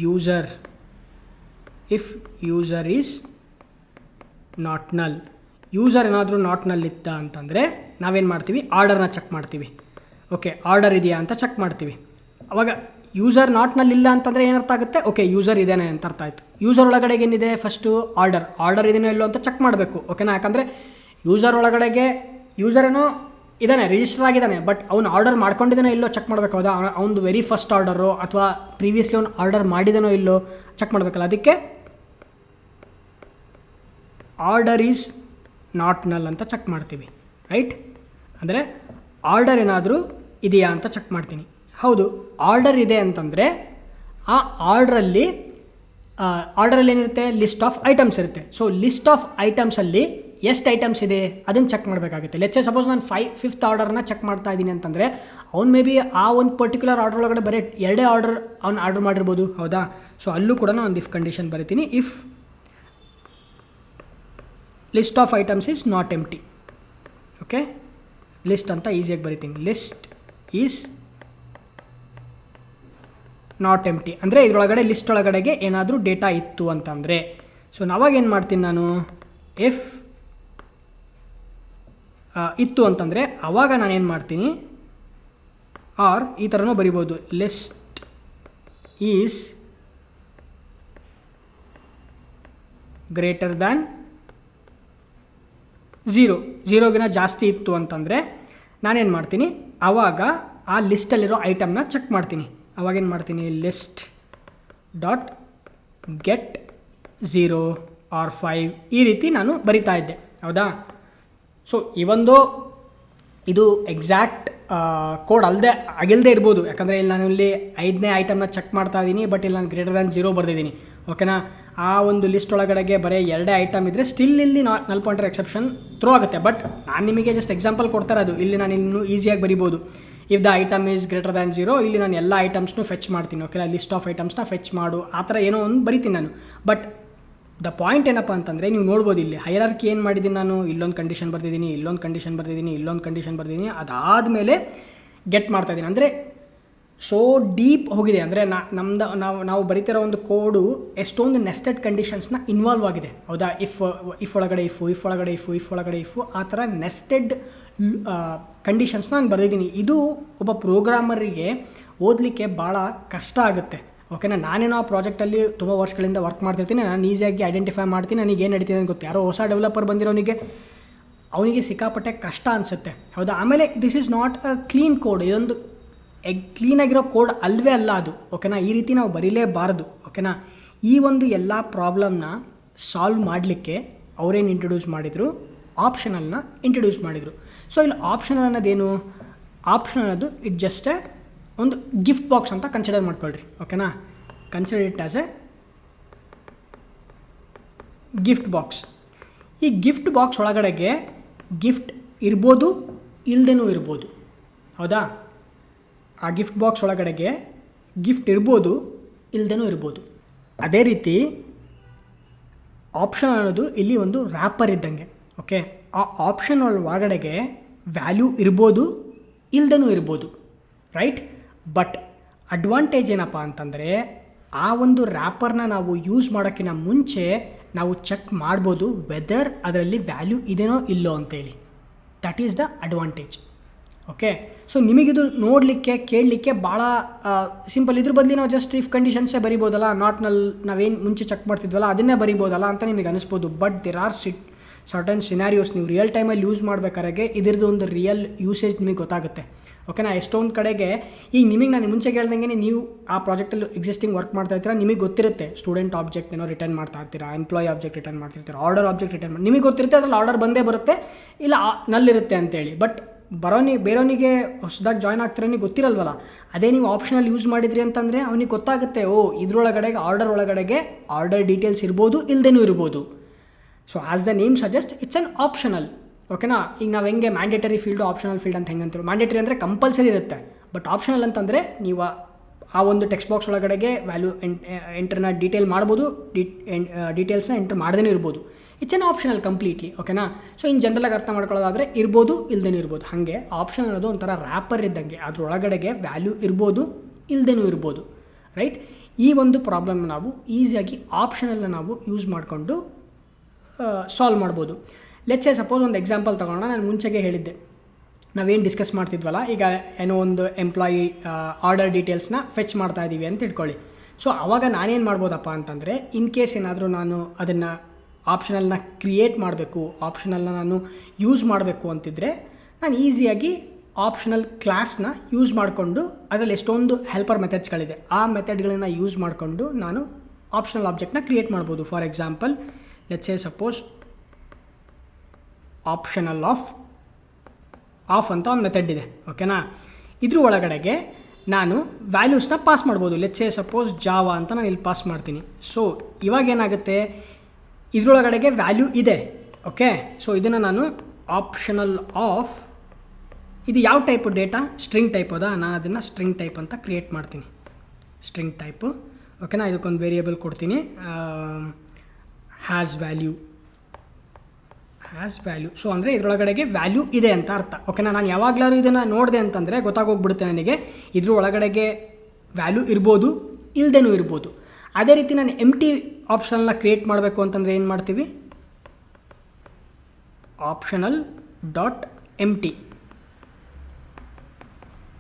Speaker 1: user is not null, user ಏನಾದರೂ ನಾಟ್ ನಲ್ ಇತ್ತ ಅಂತಂದರೆ ನಾವೇನು ಮಾಡ್ತೀವಿ, ಆರ್ಡರ್ನ ಚೆಕ್ ಮಾಡ್ತೀವಿ. ಓಕೆ, ಆರ್ಡರ್ ಇದೆಯಾ ಅಂತ ಚೆಕ್ ಮಾಡ್ತೀವಿ. ಅವಾಗ ಯೂಸರ್ ನಾಟ್ ನಲ್ಲಿ ಇಲ್ಲ ಅಂತಂದರೆ ಏನರ್ಥ ಆಗುತ್ತೆ, ಓಕೆ ಯೂಸರ್ ಇದೇನೆ ಅಂತ ಅರ್ಥ ಆಯಿತು. ಯೂಸರ್ ಒಳಗಡೆಗೆ ಏನಿದೆ, ಫಸ್ಟು ಆರ್ಡರ್ ಇದೆಯೋ ಇಲ್ಲೋ ಅಂತ ಚೆಕ್ ಮಾಡಬೇಕು. ಓಕೆನಾ, ಯಾಕಂದರೆ ಯೂಸರ್ ಒಳಗಡೆಗೆ ಯೂಸರೇನೋ ಇದ್ದಾನೆ, ರಿಜಿಸ್ಟರ್ ಆಗಿದ್ದಾನೆ, ಬಟ್ ಅವ್ನು ಆರ್ಡರ್ ಮಾಡ್ಕೊಂಡಿದ್ದಾನೋ ಇಲ್ಲೋ ಚೆಕ್ ಮಾಡಬೇಕು. ಹೌದಾ, ಅವ್ನು ವೆರಿ ಫಸ್ಟ್ ಆರ್ಡರು ಅಥವಾ ಪ್ರೀವಿಯಸ್ಲಿ ಅವ್ನು ಆರ್ಡರ್ ಮಾಡಿದಾನೋ ಇಲ್ಲೋ ಚೆಕ್ ಮಾಡಬೇಕಲ್ಲ. ಅದಕ್ಕೆ ಆರ್ಡರ್ ಈಸ್ ನಾಟ್ ನಲ್ ಅಂತ ಚೆಕ್ ಮಾಡ್ತೀವಿ. ರೈಟ್, ಅಂದರೆ ಆರ್ಡರ್ ಏನಾದರೂ ಇದೆಯಾ ಅಂತ ಚೆಕ್ ಮಾಡ್ತೀನಿ. ಹೌದು, ಆರ್ಡರ್ ಇದೆ ಅಂತಂದರೆ ಆ ಆರ್ಡ್ರಲ್ಲಿ ಏನಿರುತ್ತೆ, ಲಿಸ್ಟ್ ಆಫ್ ಐಟಮ್ಸ್ ಇರುತ್ತೆ. ಸೊ ಲಿಸ್ಟ್ ಆಫ್ ಐಟಮ್ಸಲ್ಲಿ ಎಷ್ಟು ಐಟಮ್ಸ್ ಇದೆ ಅದನ್ನು ಚೆಕ್ ಮಾಡಬೇಕಾಗುತ್ತೆ. ಲೆಟ್ಸ್ ಸೇ ಸಪೋಸ್ ನಾನು 5th ಆರ್ಡರ್ನ ಚೆಕ್ ಮಾಡ್ತಾ ಇದ್ದೀನಿ ಅಂತಂದರೆ, ಅವ್ನು ಮೇ ಬಿ ಆ ಒಂದು ಪರ್ಟಿಕ್ಯುಲರ್ ಆರ್ಡರ್ ಒಳಗಡೆ ಬರೀ 2 ಅವ್ನು ಆರ್ಡರ್ ಮಾಡಿರ್ಬೋದು. ಹೌದಾ, ಸೊ ಅಲ್ಲೂ ಕೂಡ ನಾನು ಒಂದು ಇಫ್ ಕಂಡೀಷನ್ ಬರಿತೀನಿ. If list of items is not empty. Okay, list ಅಂತ ಈಸಿಯಾಗಿ ಬರಿತೀನಿ. ಲಿಸ್ಟ್ ಈಸ್ ನಾಟ್ ಎಂಪ್ಟಿ ಅಂದರೆ ಇದರೊಳಗಡೆ ಲಿಸ್ಟ್ ಒಳಗಡೆಗೆ ಏನಾದರೂ ಡೇಟಾ ಇತ್ತು ಅಂತಂದರೆ. ಸೊ ನಾವಾಗೇನು ಮಾಡ್ತೀನಿ ನಾನು, ಇಫ್ ಇತ್ತು ಅಂತಂದರೆ ಆವಾಗ ನಾನೇನು ಮಾಡ್ತೀನಿ, ಆರ್ ಈ ಥರನೂ ಬರಿಬೋದು. ಲಿಸ್ಟ್ ಈಸ್ ಗ್ರೇಟರ್ ದ್ಯಾನ್ ಝೀರೋಗಿನ ಜಾಸ್ತಿ ಇತ್ತು ಅಂತಂದರೆ ನಾನೇನು ಮಾಡ್ತೀನಿ, ಆವಾಗ ಆ ಲಿಸ್ಟಲ್ಲಿರೋ ಐಟಮ್ನ ಚೆಕ್ ಮಾಡ್ತೀನಿ. ಅವಾಗೇನು ಮಾಡ್ತೀನಿ, ಲಿಸ್ಟ್ ಡಾಟ್ ಗೆಟ್ 0 or 5 ಈ ರೀತಿ ನಾನು ಬರಿತಾ ಇದ್ದೆ, ಹೌದಾ. ಸೊ ಇದು ಎಕ್ಸಾಕ್ಟ್ ಕೋಡ್ ಆಗಿಲ್ಲದೆ ಇರ್ಬೋದು, ಯಾಕಂದರೆ ಇಲ್ಲಿ ನಾನು ಇಲ್ಲಿ 5ನೇ ಐಟಮ್ನ ಚೆಕ್ ಮಾಡ್ತಾ ಇದ್ದೀನಿ, ಬಟ್ ಇಲ್ಲಿ ನಾನು >0 ಬರೆದಿದ್ದೀನಿ, ಓಕೆನಾ. ಆ ಒಂದು ಲಿಸ್ಟ್ ಒಳಗಡೆಗೆ ಬರೀ 2 ಐಟಮ್ ಇದ್ದರೆ ಸ್ಟಿಲ್ ಇಲ್ಲಿ ನಲ್ ಪಾಯಿಂಟರ್ ಎಕ್ಸೆಪ್ಷನ್ ಥ್ರೋ ಆಗುತ್ತೆ. ಬಟ್ ನಾನು ನಿಮಗೆ ಜಸ್ಟ್ ಎಕ್ಸಾಂಪಲ್ ಕೊಡ್ತಾ ಇರೋದು, ಇಲ್ಲಿ ನಾನು ಇನ್ನೂ ಈಸಿಯಾಗಿ ಬರಿಬೋದು. ಇಫ್ ದ ಐಟಮ್ ಈಸ್ >0 ಇಲ್ಲಿ ನಾನು ಎಲ್ಲ ಐಟಮ್ಸ್ನೂ ಫೆಚ್ ಮಾಡ್ತೀನಿ, ಓಕೆನಾ. ಲಿಸ್ಟ್ ಆಫ್ ಐಟಮ್ಸ್ನ ಫೆಚ್ ಮಾಡು, ಆ ಥರ ಏನೋ ಒಂದು ಬರಿತೀನಿ ನಾನು. ಬಟ್ ದ ಪಾಯಿಂಟ್ ಏನಪ್ಪ ಅಂತಂದರೆ, ನೀವು ನೋಡ್ಬೋದು ಇಲ್ಲಿ ಹೈರಾರ್ಕಿ ಏನು ಮಾಡಿದ್ದೀನಿ ನಾನು, ಇಲ್ಲೊಂದು ಕಂಡೀಷನ್ ಬರ್ತಿದ್ದೀನಿ, ಇಲ್ಲೊಂದು ಕಂಡೀಷನ್ ಬರ್ತಿದ್ದೀನಿ, ಇಲ್ಲೊಂದು ಕಂಡೀಷನ್ ಬರ್ತಿದ್ದೀನಿ, ಅದಾದಮೇಲೆ ಗೆಟ್ ಮಾಡ್ತಾಯಿದ್ದೀನಿ. ಅಂದರೆ ಸೋ ಡೀಪ್ ಹೋಗಿದೆ. ಅಂದರೆ ನಾವು ಬರೀತಿರೋ ಒಂದು ಕೋಡು ಎಷ್ಟೊಂದು ನೆಸ್ಟೆಡ್ ಕಂಡೀಷನ್ಸ್ನ ಇನ್ವಾಲ್ವ್ ಆಗಿದೆ, ಹೌದಾ. ಇಫ್ ಒಳಗಡೆ ಇಫ್ ಆ ಥರ ನೆಸ್ಟೆಡ್ ಕಂಡೀಷನ್ಸ್ನ ನಾನು ಬರೆದಿದ್ದೀನಿ. ಇದು ಒಬ್ಬ ಪ್ರೋಗ್ರಾಮರಿಗೆ ಓದಲಿಕ್ಕೆ ಭಾಳ ಕಷ್ಟ ಆಗುತ್ತೆ, ಓಕೆನಾ. ನಾನೇನೋ ಆ ಪ್ರಾಜೆಕ್ಟಲ್ಲಿ ತುಂಬ ವರ್ಷಗಳಿಂದ ವರ್ಕ್ ಮಾಡ್ತಿರ್ತೀನಿ, ನಾನು ಈಸಿಯಾಗಿ ಐಡೆಂಟಿಫೈ ಮಾಡ್ತೀನಿ ನನಗೆ ಏನು ನಡೀತಿದೆ ಅಂತ ಗೊತ್ತು. ಯಾರೋ ಹೊಸ ಡೆವಲಪರ್ ಅವನಿಗೆ ಸಿಕ್ಕಾಪಟ್ಟೆ ಕಷ್ಟ ಅನಿಸುತ್ತೆ, ಹೌದಾ. ಆಮೇಲೆ this is not a clean code, ಇದೊಂದು ಕ್ಲೀನಾಗಿರೋ ಕೋಡ್ ಅಲ್ಲವೇ ಅಲ್ಲ ಅದು, ಓಕೆನಾ. ಈ ರೀತಿ ನಾವು ಬರೀಲೇಬಾರ್ದು, ಓಕೆನಾ. ಈ ಒಂದು ಎಲ್ಲ ಪ್ರಾಬ್ಲಮ್ನ ಸಾಲ್ವ್ ಮಾಡಲಿಕ್ಕೆ ಅವರೇನು ಇಂಟ್ರೊಡ್ಯೂಸ್ ಮಾಡಿದರು, ಆಪ್ಷನಲ್ನ ಇಂಟ್ರೊಡ್ಯೂಸ್ ಮಾಡಿದರು. ಸೊ ಇಲ್ಲಿ ಆಪ್ಷನಲ್ ಅನ್ನೋದೇನು, ಆಪ್ಷನಲ್ ಅದು ಇಟ್ ಜಸ್ಟ್ ಒಂದು ಗಿಫ್ಟ್ ಬಾಕ್ಸ್ ಅಂತ ಕನ್ಸಿಡರ್ ಮಾಡ್ಕೊಳ್ರಿ, ಓಕೆನಾ. Consider it as A gift box. ಈ ಗಿಫ್ಟ್ ಬಾಕ್ಸ್ ಒಳಗಡೆಗೆ ಗಿಫ್ಟ್ ಇರ್ಬೋದು, ಇಲ್ಲದೇನೂ ಇರ್ಬೋದು, ಹೌದಾ. ಆ ಗಿಫ್ಟ್ ಬಾಕ್ಸ್ ಒಳಗಡೆಗೆ ಗಿಫ್ಟ್ ಇರ್ಬೋದು, ಇಲ್ಲದೇನೂ ಇರ್ಬೋದು. ಅದೇ ರೀತಿ ಆಪ್ಷನ್ ಅನ್ನೋದು ಇಲ್ಲಿ ಒಂದು ರ್ಯಾಪರ್ ಇದ್ದಂಗೆ, ಓಕೆ. ಆ ಆಪ್ಷನ್ ಒಳಗಡೆಗೆ ವ್ಯಾಲ್ಯೂ ಇರ್ಬೋದು, ಇಲ್ಲದೇನೂ ಇರ್ಬೋದು, ರೈಟ್. ಬಟ್ ಅಡ್ವಾಂಟೇಜ್ ಏನಪ್ಪ ಅಂತಂದರೆ, ಆ ಒಂದು ರ್ಯಾಪರ್ನ ನಾವು ಯೂಸ್ ಮಾಡೋಕ್ಕಿಂತ ಮುಂಚೆ ನಾವು ಚೆಕ್ ಮಾಡ್ಬೋದು ವೆದರ್ ಅದರಲ್ಲಿ ವ್ಯಾಲ್ಯೂ ಇದೆನೋ ಇಲ್ಲೋ ಅಂತೇಳಿ. That is the advantage, okay. So ನಿಮಗಿದು ನೋಡಲಿಕ್ಕೆ ಕೇಳಲಿಕ್ಕೆ ಭಾಳ ಸಿಂಪಲ್. ಇದ್ರ ಬದಲು ನಾವು ಜಸ್ಟ್ ಇಫ್ ಕಂಡೀಷನ್ಸೇ ಬರಿಬೋದಲ್ಲ, ನಾವೇನು ಮುಂಚೆ ಚೆಕ್ ಮಾಡ್ತಿದ್ವಲ್ಲ ಅದನ್ನೇ ಬರಿಬೋದಲ್ಲ ಅಂತ ನಿಮಗೆ ಅನಿಸ್ಬೋದು. But there are certain scenarios ನೀವು ರಿಯಲ್ ಟೈಮಲ್ಲಿ ಯೂಸ್ ಮಾಡಬೇಕಾದ್ರೆ ಇದ್ರದ್ದು ಒಂದು ರಿಯಲ್ ಯೂಸೇಜ್ ನಿಮಗೆ ಗೊತ್ತಾಗುತ್ತೆ, ಓಕೆನಾ. ಎಷ್ಟೊಂದು ಕಡೆಗೆ ಈಗ ನಿಮಗೆ ನಾನು ಮುಂಚೆ ಕೇಳ್ದಂಗೆ ನೀವು ಆ ಪ್ರಾಜೆಕ್ಟಲ್ಲಿ ಎಕ್ಸಿಸ್ಟಿಂಗ್ ವರ್ಕ್ ಮಾಡ್ತಾ ಇರ್ತೀರ, ನಿಮಗೆ ಗೊತ್ತಿರುತ್ತೆ ಸ್ಟೂಡೆಂಟ್ ಆಬ್ಜೆಕ್ಟ್ ಏನೋ ರಿಟರ್ನ್ ಮಾಡ್ತಾ ಇರ್ತೀರಾ, ಎಂಪ್ಲಾಯ್ ಆಬ್ಜೆಕ್ಟ್ ರಿಟರ್ನ್ ಮಾಡ್ತಿರ್ತೀರ, ಆರ್ಡರ್ ಆಬ್ಜೆಕ್ಟ್ ರಿಟರ್ನ್ ನಿಮಗೆ ಗೊತ್ತಿರುತ್ತೆ, ಅದರಲ್ಲಿ ಆರ್ಡರ್ ಬಂದೇ ಬರುತ್ತೆ, ಇಲ್ಲ ನಲ್ಲಿರುತ್ತೆ ಅಂತೇಳಿ. ಬಟ್ ಬೇರೆಯವನಿಗೆ ಹೊಸದಾಗಿ ಜಾಯ್ನ್ ಆಗ್ತಿರೋನಿಗೆ ಗೊತ್ತಿರಲ್ವಲ್ಲ. ಅದೇ ನೀವು ಆಪ್ಷನಲ್ಲಿ ಯೂಸ್ ಮಾಡಿದ್ರಿ ಅಂತಂದರೆ ಅವನಿಗೆ ಗೊತ್ತಾಗುತ್ತೆ, ಇದ್ರೊಳಗಡೆಗೆ ಆರ್ಡರ್ ಡೀಟೇಲ್ಸ್ ಇರ್ಬೋದು, ಇಲ್ಲದೇನೂ ಇರ್ಬೋದು. So as the name suggest it's an optional, ಓಕೆನಾ. ಈಗ ನಾವು ಹೆಂಗೆ ಮ್ಯಾಂಡೇಟರಿ ಫೀಲ್ಡು ಆಪ್ಷನಲ್ ಫೀಲ್ಡ್ ಅಂತ ಹೆಂಗೆ ಅಂತೀವಿ. ಮ್ಯಾಂಡೇಟರಿ ಅಂದರೆ ಕಂಪಲ್ಸರಿ ಇರುತ್ತೆ, ಬಟ್ ಆಪ್ಷನಲ್ ಅಂತಂದರೆ ನೀವು ಆ ಒಂದು ಟೆಕ್ಸ್ಟ್ ಬಾಕ್ಸ್ ಒಳಗಡೆಗೆ ವ್ಯಾಲ್ಯೂ ಎಂಟ್ರನ್ನ ಡೀಟೇಲ್ ಮಾಡ್ಬೋದು, ಡೀಟೇಲ್ಸ್ನ ಎಂಟ್ರ್ ಮಾಡ್ದೇ ಇರ್ಬೋದು. ಇಟ್ಸ್ ಎನ್ ಆಪ್ಷನಲ್ ಕಂಪ್ಲೀಟ್ಲಿ, ಓಕೆನಾ. ಸೊ ಇನ್ ಜನರಲಾಗಿ ಅರ್ಥ ಮಾಡ್ಕೊಳ್ಳೋದಾದರೆ ಇರ್ಬೋದು, ಇಲ್ಲದೇನೂ ಇರ್ಬೋದು. ಹಾಗೆ ಆಪ್ಷನ್ ಅನ್ನೋದು ಒಂಥರ ರ್ಯಾಪರ್ ಇದ್ದಂಗೆ, ಅದರೊಳಗಡೆಗೆ ವ್ಯಾಲ್ಯೂ ಇರ್ಬೋದು, ಇಲ್ಲದೇನೂ ಇರ್ಬೋದು, ರೈಟ್. ಈ ಒಂದು ಪ್ರಾಬ್ಲಮ್ನ ನಾವು ಈಸಿಯಾಗಿ ಆಪ್ಷನಲ್ನ ನಾವು ಯೂಸ್ ಮಾಡಿಕೊಂಡು ಸಾಲ್ವ್ ಮಾಡ್ಬೋದು. ಲೆಟ್ಸ್ ಸೇ ಸಪೋಸ್ ಒಂದು ಎಕ್ಸಾಂಪಲ್ ತೊಗೊಳ್ಳೋಣ. ನಾನು ಮುಂಚೆಗೆ ಹೇಳಿದ್ದೆ, ನಾವೇನು ಡಿಸ್ಕಸ್ ಮಾಡ್ತಿದ್ವಲ್ಲ, ಈಗ ಏನೋ ಒಂದು ಎಂಪ್ಲಾಯಿ ಆರ್ಡರ್ ಡೀಟೇಲ್ಸ್ನ ಫೆಚ್ ಮಾಡ್ತಾ ಇದ್ದೀವಿ ಅಂತ ಇಟ್ಕೊಳ್ಳಿ. ಸೊ ಆವಾಗ ನಾನೇನು ಮಾಡ್ಬೋದಪ್ಪ ಅಂತಂದರೆ, ಇನ್ ಕೇಸ್ ಏನಾದರೂ ನಾನು ಅದನ್ನು ಆಪ್ಷನಲ್ನ ಕ್ರಿಯೇಟ್ ಮಾಡಬೇಕು, ಆಪ್ಷನಲ್ನ ನಾನು ಯೂಸ್ ಮಾಡಬೇಕು ಅಂತಿದ್ರೆ, ನಾನು ಈಸಿಯಾಗಿ ಆಪ್ಷನಲ್ ಕ್ಲಾಸ್ನ ಯೂಸ್ ಮಾಡಿಕೊಂಡು ಅದರಲ್ಲಿ ಎಷ್ಟೊಂದು ಹೆಲ್ಪರ್ ಮೆಥಡ್ಸ್ಗಳಿದೆ, ಆ ಮೆಥಡ್ಗಳನ್ನು ಯೂಸ್ ಮಾಡಿಕೊಂಡು ನಾನು ಆಪ್ಷನಲ್ ಆಬ್ಜೆಕ್ಟ್ನ ಕ್ರಿಯೇಟ್ ಮಾಡ್ಬೋದು. For example let's say suppose optional of ಅಂತ ಒಂದು ಮೆಥಡ್ ಇದೆ, ಓಕೆನಾ. ಇದ್ರ ಒಳಗಡೆಗೆ ನಾನು ವ್ಯಾಲ್ಯೂಸ್ನ ಪಾಸ್ ಮಾಡ್ಬೋದು. ಲೆಟ್ಸ್ ಸೇ ಸಪೋಸ್ ಜಾವಾ ಅಂತ ನಾನು ಇಲ್ಲಿ ಪಾಸ್ ಮಾಡ್ತೀನಿ. ಸೊ ಇವಾಗ ಏನಾಗುತ್ತೆ, ಇದರೊಳಗಡೆಗೆ ವ್ಯಾಲ್ಯೂ ಇದೆ, ಓಕೆ. ಸೊ ಇದನ್ನು ನಾನು ಆಪ್ಷನಲ್ ಆಫ್, ಇದು ಯಾವ ಟೈಪು ಡೇಟಾ, ಸ್ಟ್ರಿಂಗ್ ಟೈಪ್ ಅದ, ನಾನು ಅದನ್ನು ಸ್ಟ್ರಿಂಗ್ ಟೈಪ್ ಅಂತ ಕ್ರಿಯೇಟ್ ಮಾಡ್ತೀನಿ, ಸ್ಟ್ರಿಂಗ್ ಟೈಪು, ಓಕೆನಾ. ಇದಕ್ಕೊಂದು ವೇರಿಯೇಬಲ್ ಕೊಡ್ತೀನಿ, ಹ್ಯಾಸ್ ವ್ಯಾಲ್ಯೂ. ಸೊ ಅಂದರೆ ಇದರೊಳಗಡೆಗೆ ವ್ಯಾಲ್ಯೂ ಇದೆ ಅಂತ ಅರ್ಥ, ಓಕೆನಾ. ನಾನು ಯಾವಾಗಲಾದ್ರೂ ಇದನ್ನು ನೋಡಿದೆ ಅಂತಂದರೆ ಗೊತ್ತಾಗೋಗ್ಬಿಡುತ್ತೆ ನನಗೆ ಇದ್ರ ಒಳಗಡೆಗೆ ವ್ಯಾಲ್ಯೂ ಇರ್ಬೋದು, ಇಲ್ಲದೇನೂ ಇರ್ಬೋದು. ಅದೇ ರೀತಿ ನಾನು ಎಂಟಿ ಆಪ್ಷನಲ್ನ ಕ್ರಿಯೇಟ್ ಮಾಡಬೇಕು ಅಂತಂದರೆ ಏನು ಮಾಡ್ತೀವಿ, ಆಪ್ಷನಲ್ ಡಾಟ್ ಎಂಟಿ.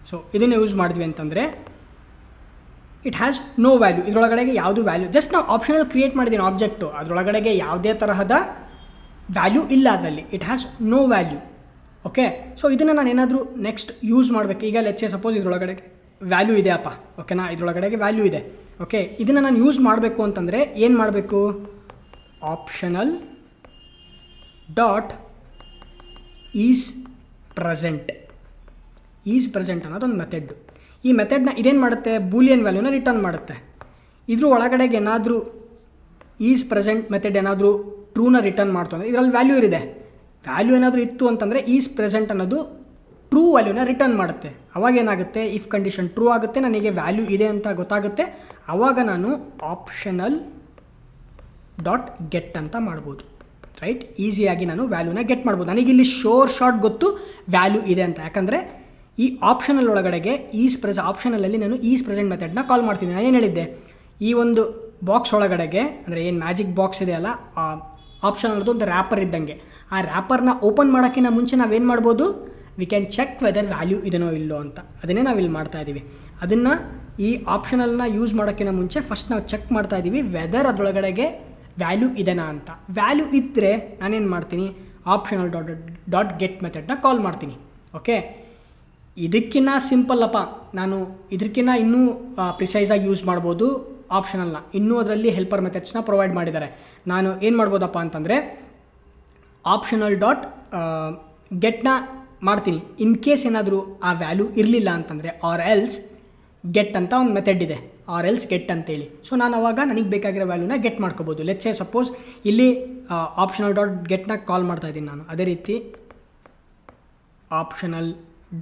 Speaker 1: ಸೊ ಇದನ್ನು ಯೂಸ್ ಮಾಡಿದ್ವಿ ಅಂತಂದರೆ ಇಟ್ ಹ್ಯಾಸ್ ನೋ ವ್ಯಾಲ್ಯೂ, ಇದರೊಳಗಡೆಗೆ ಯಾವುದು ವ್ಯಾಲ್ಯೂ, ಜಸ್ಟ್ ನಾವು ಆಪ್ಷನಲ್ ಕ್ರಿಯೇಟ್ ಮಾಡಿದ್ದೀನಿ ಆಬ್ಜೆಕ್ಟು, ಅದರೊಳಗಡೆಗೆ ಯಾವುದೇ ತರಹದ ವ್ಯಾಲ್ಯೂ ಇಲ್ಲ ಅದರಲ್ಲಿ, it has no value. Okay, so ಇದನ್ನು ನಾನು ಏನಾದರೂ ನೆಕ್ಸ್ಟ್ ಯೂಸ್ ಮಾಡಬೇಕು. ಈಗ ಲೆಟ್ಸ್ ಸಪೋಸ್ ಇದರೊಳಗಡೆ ವ್ಯಾಲ್ಯೂ ಇದೆ ಅಪ್ಪ, ಓಕೆನಾ, ಇದರೊಳಗಡೆಗೆ ವ್ಯಾಲ್ಯೂ ಇದೆ. ಓಕೆ, ಇದನ್ನು ನಾನು ಯೂಸ್ ಮಾಡಬೇಕು ಅಂತಂದರೆ ಏನು ಮಾಡಬೇಕು? Optional dot is present. Is present ಅನ್ನೋದೊಂದು ಮೆಥಡ್. ಈ ಮೆಥಡ್ನ ಇದೇನು ಮಾಡುತ್ತೆ? ಬೂಲಿಯನ್ ವ್ಯಾಲ್ಯೂನ ರಿಟರ್ನ್ ಮಾಡುತ್ತೆ. ಇದ್ರ ಒಳಗಡೆಗೆ ಏನಾದರೂ ಈಸ್ ಪ್ರೆಸೆಂಟ್ ಮೆಥಡ್ ಏನಾದರೂ ಟ್ರೂನ ರಿಟರ್ನ್ ಮಾಡ್ತು ಅಂದರೆ ಇದರಲ್ಲಿ ವ್ಯಾಲ್ಯೂ ಇದೆ. ವ್ಯಾಲ್ಯೂ ಏನಾದರೂ ಇತ್ತು ಅಂತಂದರೆ ಈಸ್ ಪ್ರೆಸೆಂಟ್ ಅನ್ನೋದು ಟ್ರೂ ವ್ಯಾಲ್ಯೂನ ರಿಟರ್ನ್ ಮಾಡುತ್ತೆ. ಅವಾಗ ಏನಾಗುತ್ತೆ? ಇಫ್ ಕಂಡೀಷನ್ ಟ್ರೂ ಆಗುತ್ತೆ, ನನಗೆ ವ್ಯಾಲ್ಯೂ ಇದೆ ಅಂತ ಗೊತ್ತಾಗುತ್ತೆ. ಆವಾಗ ನಾನು ಆಪ್ಷನಲ್ ಡಾಟ್ ಗೆಟ್ ಅಂತ ಮಾಡ್ಬೋದು. ರೈಟ್, ಈಸಿಯಾಗಿ ನಾನು ವ್ಯಾಲ್ಯೂನ ಗೆಟ್ ಮಾಡ್ಬೋದು. ನನಗಿಲ್ಲಿ ಶಾರ್ಟ್ ಗೊತ್ತು ವ್ಯಾಲ್ಯೂ ಇದೆ ಅಂತ. ಯಾಕಂದರೆ ಈ ಆಪ್ಷನಲ್ ಒಳಗಡೆಗೆ ಆಪ್ಷನಲ್ಲಲ್ಲಿ ನಾನು ಈಸ್ ಪ್ರೆಸೆಂಟ್ ಮೆಥಡ್ನ ಕಾಲ್ ಮಾಡ್ತೀನಿ. ನಾನು ಏನು ಹೇಳಿದ್ದೆ? ಈ ಒಂದು ಬಾಕ್ಸ್ ಒಳಗಡೆಗೆ ಅಂದರೆ ಏನು ಮ್ಯಾಜಿಕ್ ಬಾಕ್ಸ್ ಇದೆಯಲ್ಲ, ಆ ಆಪ್ಷನ್ ಅನ್ನೋದು ಒಂದು ರ್ಯಾಪರ್ ಇದ್ದಂಗೆ. ಆ ರ್ಯಾಪರ್ನ ಓಪನ್ ಮಾಡೋಕ್ಕಿಂತ ಮುಂಚೆ ನಾವೇನು ಮಾಡ್ಬೋದು? We can check whether value ಇದೆನೋ ಇಲ್ಲೋ ಅಂತ. ಅದನ್ನೇ ನಾವು ಇಲ್ಲಿ ಮಾಡ್ತಾ ಇದ್ದೀವಿ. ಅದನ್ನು ಈ ಆಪ್ಷನಲ್ನ ಯೂಸ್ ಮಾಡೋಕ್ಕಿಂತ ಮುಂಚೆ ಫಸ್ಟ್ ನಾವು ಚೆಕ್ ಮಾಡ್ತಾ ಇದ್ದೀವಿ ವೆದರ್ ಅದರೊಳಗಡೆಗೆ ವ್ಯಾಲ್ಯೂ ಇದೆನಾ ಅಂತ. ವ್ಯಾಲ್ಯೂ ಇದ್ದರೆ ನಾನೇನು ಮಾಡ್ತೀನಿ? ಆಪ್ಷನಲ್ ಡಾಟ್ ಗೆಟ್ ಮೆಥಡ್ನ ಕಾಲ್ ಮಾಡ್ತೀನಿ. ಓಕೆ, ಇದಕ್ಕಿಂತ ಸಿಂಪಲ್ ಅಪ್ಪ, ನಾನು ಇದಕ್ಕಿಂತ ಇನ್ನೂ ಪ್ರಿಸೈಸಾಗಿ ಯೂಸ್ ಮಾಡ್ಬೋದು ಆಪ್ಷನಲ್ನ. ಇನ್ನೂ ಅದರಲ್ಲಿ ಹೆಲ್ಪರ್ ಮೆಥಡ್ಸ್ನ ಪ್ರೊವೈಡ್ ಮಾಡಿದ್ದಾರೆ. ನಾನು ಏನು ಮಾಡ್ಬೋದಪ್ಪ ಅಂತಂದರೆ ಆಪ್ಷನಲ್ ಡಾಟ್ ಗೆಟ್ನ ಮಾಡ್ತೀನಿ. ಇನ್ ಕೇಸ್ ಏನಾದರೂ ಆ ವ್ಯಾಲ್ಯೂ ಇರಲಿಲ್ಲ ಅಂತಂದರೆ ಆರ್ ಎಲ್ಸ್ ಗೆಟ್ ಅಂತ ಒಂದು ಮೆಥಡ್ ಇದೆ, ಆರ್ ಎಲ್ಸ್ ಗೆಟ್ ಅಂತೇಳಿ. ಸೊ ನಾನು ಅವಾಗ ನನಗೆ ಬೇಕಾಗಿರೋ ವ್ಯಾಲ್ಯೂನ ಗೆಟ್ ಮಾಡ್ಕೋಬೋದು. ಲೆಟ್ಸ್ ಸೇ ಸಪೋಸ್ ಇಲ್ಲಿ ಆಪ್ಷನಲ್ ಡಾಟ್ ಗೆಟ್ನ ಕಾಲ್ ಮಾಡ್ತಾ ಇದ್ದೀನಿ ನಾನು. ಅದೇ ರೀತಿ optional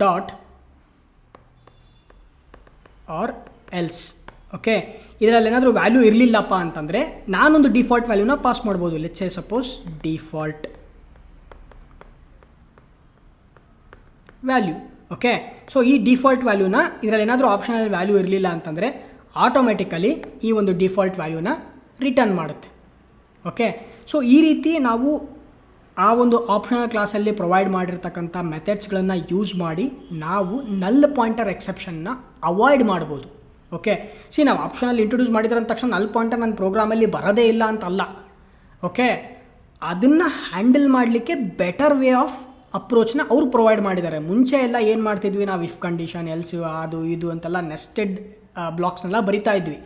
Speaker 1: dot or else. Okay, ಇದರಲ್ಲಿ ಏನಾದರೂ ವ್ಯಾಲ್ಯೂ ಇರಲಿಲ್ಲಪ್ಪ ಅಂತಂದರೆ ನಾನೊಂದು ಡಿಫಾಲ್ಟ್ ವ್ಯಾಲ್ಯೂನ ಪಾಸ್ ಮಾಡ್ಬೋದು. Let's say suppose default value. Okay, so ಈ ಡಿಫಾಲ್ಟ್ ವ್ಯಾಲ್ಯೂನ ಇದರಲ್ಲಿ ಏನಾದರೂ ಆಪ್ಷನಲ್ ವ್ಯಾಲ್ಯೂ ಇರಲಿಲ್ಲ ಅಂತಂದರೆ ಆಟೋಮೆಟಿಕಲಿ ಈ ಒಂದು ಡಿಫಾಲ್ಟ್ ವ್ಯಾಲ್ಯೂನ ರಿಟರ್ನ್ ಮಾಡುತ್ತೆ. ಓಕೆ, ಸೊ ಈ ರೀತಿ ನಾವು ಆ ಒಂದು ಆಪ್ಷನಲ್ ಕ್ಲಾಸಲ್ಲಿ ಪ್ರೊವೈಡ್ ಮಾಡಿರ್ತಕ್ಕಂಥ ಮೆಥಡ್ಸ್ಗಳನ್ನು ಯೂಸ್ ಮಾಡಿ ನಾವು ನಲ್ ಪಾಯಿಂಟರ್ ಎಕ್ಸೆಪ್ಷನ್ನ ಅವಾಯ್ಡ್ ಮಾಡ್ಬೋದು. ಓಕೆ, ನಾವು ಆಪ್ಷನಲ್ಲಿ ಇಂಟ್ರೊಡ್ಯೂಸ್ ಮಾಡಿದ್ರೆ ಅಂದ ತಕ್ಷಣ ನಲ್ ಪಾಯಿಂಟರ್ ನನ್ನ ಪ್ರೋಗ್ರಾಮಲ್ಲಿ ಬರೋದೇ ಇಲ್ಲ ಅಂತಲ್ಲ. ಓಕೆ, ಅದನ್ನು ಹ್ಯಾಂಡಲ್ ಮಾಡಲಿಕ್ಕೆ ಬೆಟರ್ ವೇ ಆಫ್ ಅಪ್ರೋಚ್ನ ಅವ್ರು ಪ್ರೊವೈಡ್ ಮಾಡಿದ್ದಾರೆ. ಮುಂಚೆ ಎಲ್ಲ ಏನು ಮಾಡ್ತಿದ್ವಿ ನಾವು? ಇಫ್ ಕಂಡೀಷನ್, ಎಲ್ಸ್, ಅದು ಇದು ಅಂತೆಲ್ಲ ನೆಸ್ಟೆಡ್ ಬ್ಲಾಕ್ಸ್ನೆಲ್ಲ ಬರಿತಾ ಇದ್ವಿ.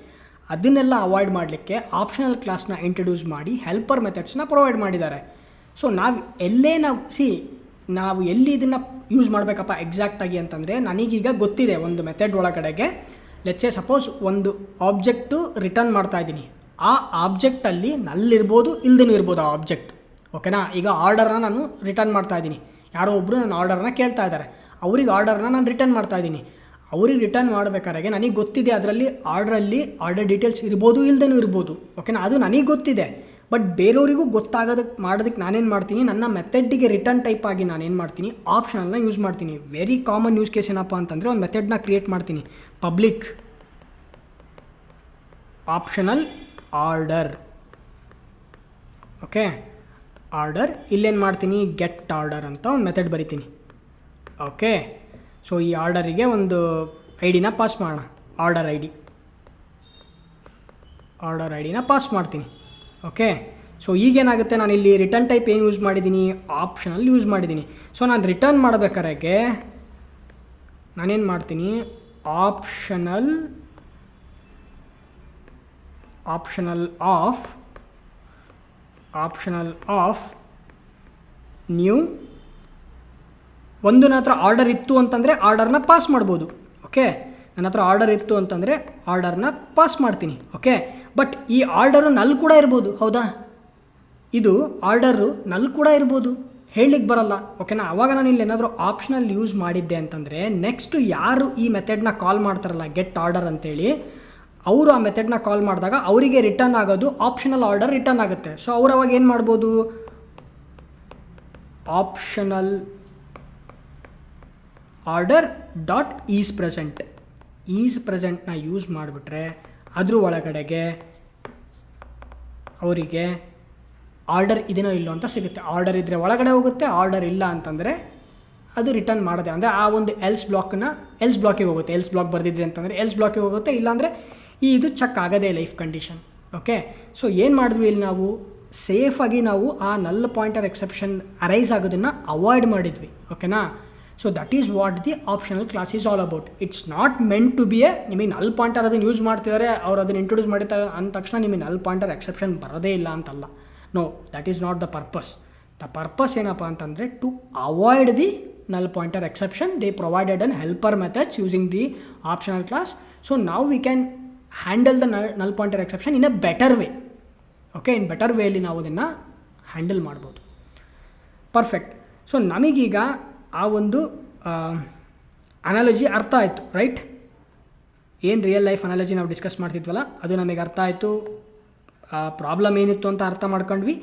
Speaker 1: ಅದನ್ನೆಲ್ಲ ಅವಾಯ್ಡ್ ಮಾಡಲಿಕ್ಕೆ ಆಪ್ಷನಲ್ ಕ್ಲಾಸ್ನ ಇಂಟ್ರೊಡ್ಯೂಸ್ ಮಾಡಿ ಹೆಲ್ಪರ್ ಮೆಥಡ್ಸ್ನ ಪ್ರೊವೈಡ್ ಮಾಡಿದ್ದಾರೆ. ಸೊ ನಾವು ಎಲ್ಲಿ ಇದನ್ನು ಯೂಸ್ ಮಾಡಬೇಕಪ್ಪ ಎಕ್ಸಾಕ್ಟಾಗಿ ಅಂತಂದರೆ, ನನಗೀಗ ಗೊತ್ತಿದೆ ಒಂದು ಮೆಥಡ್ ಒಳಗಡೆಗೆ ಲೆಟ್ಸ್ ಸೇ ಸಪೋಸ್ ಒಂದು ಆಬ್ಜೆಕ್ಟು ರಿಟರ್ನ್ ಮಾಡ್ತಾ ಇದ್ದೀನಿ. ಆ ಆಬ್ಜೆಕ್ಟಲ್ಲಿ ನಲ್ಲಿರ್ಬೋದು, ಇಲ್ದೇನೂ ಇರ್ಬೋದು ಆ ಆಬ್ಜೆಕ್ಟ್. ಓಕೆನಾ, ಈಗ ಆರ್ಡರ್ನ ನಾನು ರಿಟರ್ನ್ ಮಾಡ್ತಾ ಇದ್ದೀನಿ. ಯಾರೋ ಒಬ್ಬರು ನನ್ನ ಆರ್ಡರ್ನ ಕೇಳ್ತಾ ಇದ್ದಾರೆ, ಅವ್ರಿಗೆ ಆರ್ಡರ್ನ ನಾನು ರಿಟರ್ನ್ ಮಾಡ್ತಾ ಇದ್ದೀನಿ. ಅವ್ರಿಗೆ ರಿಟರ್ನ್ ಮಾಡಬೇಕಾದ್ರೆ ನನಗೆ ಗೊತ್ತಿದೆ ಅದರಲ್ಲಿ ಆರ್ಡರ್ ಡೀಟೇಲ್ಸ್ ಇರ್ಬೋದು, ಇಲ್ದೇನೂ ಇರ್ಬೋದು. ಓಕೆನಾ, ಅದು ನನಗೆ ಗೊತ್ತಿದೆ. ಬಟ್ ಬೇರೆಯವರಿಗೂ ಮಾಡೋದಕ್ಕೆ ನಾನೇನು ಮಾಡ್ತೀನಿ? ನನ್ನ ಮೆಥಡ್ಡಿಗೆ ರಿಟರ್ನ್ ಟೈಪ್ ಆಗಿ ನಾನೇನು ಮಾಡ್ತೀನಿ? ಆಪ್ಷನಲ್ನ ಯೂಸ್ ಮಾಡ್ತೀನಿ. ವೆರಿ ಕಾಮನ್ ಯೂಸ್ ಕೇಸ್ ಏನಪ್ಪ ಅಂತಂದರೆ, ಒಂದು ಮೆಥಡ್ನ ಕ್ರಿಯೇಟ್ ಮಾಡ್ತೀನಿ, public optional order. Okay, order, ಇಲ್ಲೇನು ಮಾಡ್ತೀನಿ? ಗೆಟ್ ಆರ್ಡರ್ ಅಂತ ಒಂದು ಮೆಥಡ್ ಬರಿತೀನಿ. ಓಕೆ, ಸೊ ಈ ಆರ್ಡರಿಗೆ ಒಂದು ಐಡಿನ ಪಾಸ್ ಮಾಡೋಣ. ಆರ್ಡರ್ ಐಡಿನ ಪಾಸ್ ಮಾಡ್ತೀನಿ. ಓಕೆ, ಸೊ ಈಗೇನಾಗುತ್ತೆ? ನಾನು ಇಲ್ಲಿ ರಿಟರ್ನ್ ಟೈಪ್ ಏನು ಯೂಸ್ ಮಾಡಿದ್ದೀನಿ? ಆಪ್ಷನಲ್ ಯೂಸ್ ಮಾಡಿದ್ದೀನಿ. ಸೊ ನಾನು ರಿಟರ್ನ್ ಮಾಡಬೇಕಾದ್ರೆ ನಾನೇನು ಮಾಡ್ತೀನಿ? Optional of new. ಒಂದು ನನ್ನ ಹತ್ರ ಆರ್ಡರ್ ಇತ್ತು ಅಂತಂದರೆ ಆರ್ಡರ್ನ ಪಾಸ್ ಮಾಡ್ಬೋದು. ಓಕೆ, ನನ್ನ ಹತ್ರ ಆರ್ಡರ್ ಇತ್ತು ಅಂತಂದರೆ ಆರ್ಡರ್ನ ಪಾಸ್ ಮಾಡ್ತೀನಿ. ಓಕೆ, ಬಟ್ ಈ ಆರ್ಡರು ನಲ್ ಕೂಡ ಇರ್ಬೋದು. ಹೌದಾ? ಇದು ಆರ್ಡರು ನಲ್ ಕೂಡ ಇರ್ಬೋದು, ಹೇಳಲಿಕ್ಕೆ ಬರಲ್ಲ. ಓಕೆನಾ, ಆವಾಗ ನಾನು ಇಲ್ಲಿ ಏನಾದರೂ ಆಪ್ಷನಲ್ ಯೂಸ್ ಮಾಡಿದ್ದೆ ಅಂತಂದರೆ ನೆಕ್ಸ್ಟು ಯಾರು ಈ ಮೆಥಡ್ನ ಕಾಲ್ ಮಾಡ್ತಾರಲ್ಲ, ಗೆಟ್ ಆರ್ಡರ್ ಅಂತೇಳಿ, ಅವರು ಆ ಮೆಥಡ್ನ ಕಾಲ್ ಮಾಡಿದಾಗ ಅವರಿಗೆ ರಿಟರ್ನ್ ಆಗೋದು ಆಪ್ಷನಲ್ ಆರ್ಡರ್ ರಿಟರ್ನ್ ಆಗುತ್ತೆ. ಸೊ ಅವ್ರು ಅವಾಗ ಏನು ಮಾಡ್ಬೋದು? ಆಪ್ಷನಲ್ ಆರ್ಡರ್ ಡಾಟ್ ಈಸ್ ಪ್ರೆಸೆಂಟ್ನ ಯೂಸ್ ಮಾಡಿಬಿಟ್ರೆ ಅದ್ರ ಒಳಗಡೆಗೆ ಅವರಿಗೆ ಆರ್ಡರ್ ಇದೆನೋ ಇಲ್ಲೋ ಅಂತ ಸಿಗುತ್ತೆ. ಆರ್ಡರ್ ಇದ್ದರೆ ಒಳಗಡೆ ಹೋಗುತ್ತೆ, ಆರ್ಡರ್ ಇಲ್ಲ ಅಂತಂದರೆ ಅದು ರಿಟರ್ನ್ ಮಾಡೋದೆ. ಅಂದರೆ ಆ ಒಂದು ಎಲ್ಸ್ ಬ್ಲಾಕಿಗೆ ಹೋಗುತ್ತೆ. ಎಲ್ಸ್ ಬ್ಲಾಕ್ ಬರೆದಿದ್ರಿ ಅಂತಂದರೆ ಎಲ್ಸ್ ಬ್ಲಾಕಿಗೆ ಹೋಗುತ್ತೆ, ಇಲ್ಲಾಂದರೆ ಇದು ಚೆಕ್ ಆಗೋದೇ ಇಲ್ಲ ಇಫ್ ಕಂಡೀಷನ್. ಓಕೆ, ಸೊ ಏನು ಮಾಡಿದ್ವಿ ಇಲ್ಲಿ ನಾವು? ಸೇಫಾಗಿ ನಾವು ಆ ನಲ್ ಪಾಯಿಂಟರ್ ಎಕ್ಸೆಪ್ಷನ್ ಅರೈಸ್ ಆಗೋದನ್ನು ಅವಾಯ್ಡ್ ಮಾಡಿದ್ವಿ. ಓಕೆನಾ? So that is what the optional class is all about. It's not meant to be ನಿಮಗೆ ನಲ್ ಪಾಯಿಂಟರ್ ಅದನ್ನು ಯೂಸ್ ಮಾಡ್ತಿದ್ದಾರೆ, ಅವ್ರು ಅದನ್ನು ಇಂಟ್ರೊಡ್ಯೂಸ್ ಮಾಡಿರ್ತಾರೆ ಅಂದ ತಕ್ಷಣ ನಿಮಗೆ ನಲ್ ಪಾಯಿಂಟರ್ ಎಕ್ಸೆಪ್ಷನ್ ಬರೋದೇ ಇಲ್ಲ ಅಂತಲ್ಲ. No, that is not the purpose. The purpose ಏನಪ್ಪ ಅಂತಂದರೆ to avoid the null pointer exception. They provided an helper methods using the optional class. So now we can handle the null pointer exception in a better way. Okay, in better way ಅಲ್ಲಿ ನಾವು ಅದನ್ನು handle ಮಾಡ್ಬೋದು. Perfect. So ನಮಗೀಗ ಆ ಒಂದು analogy ಅರ್ಥ ಆಯಿತು, right? ಏನು ರಿಯಲ್ ಲೈಫ್ ಅನಾಲಜಿ ನಾವು ಡಿಸ್ಕಸ್ ಮಾಡ್ತಿದ್ವಲ್ಲ ಅದು ನಮಗೆ ಅರ್ಥ ಆಯಿತು. ಪ್ರಾಬ್ಲಮ್ ಏನಿತ್ತು ಅಂತ ಅರ್ಥ ಮಾಡ್ಕೊಂಡ್ವಿ.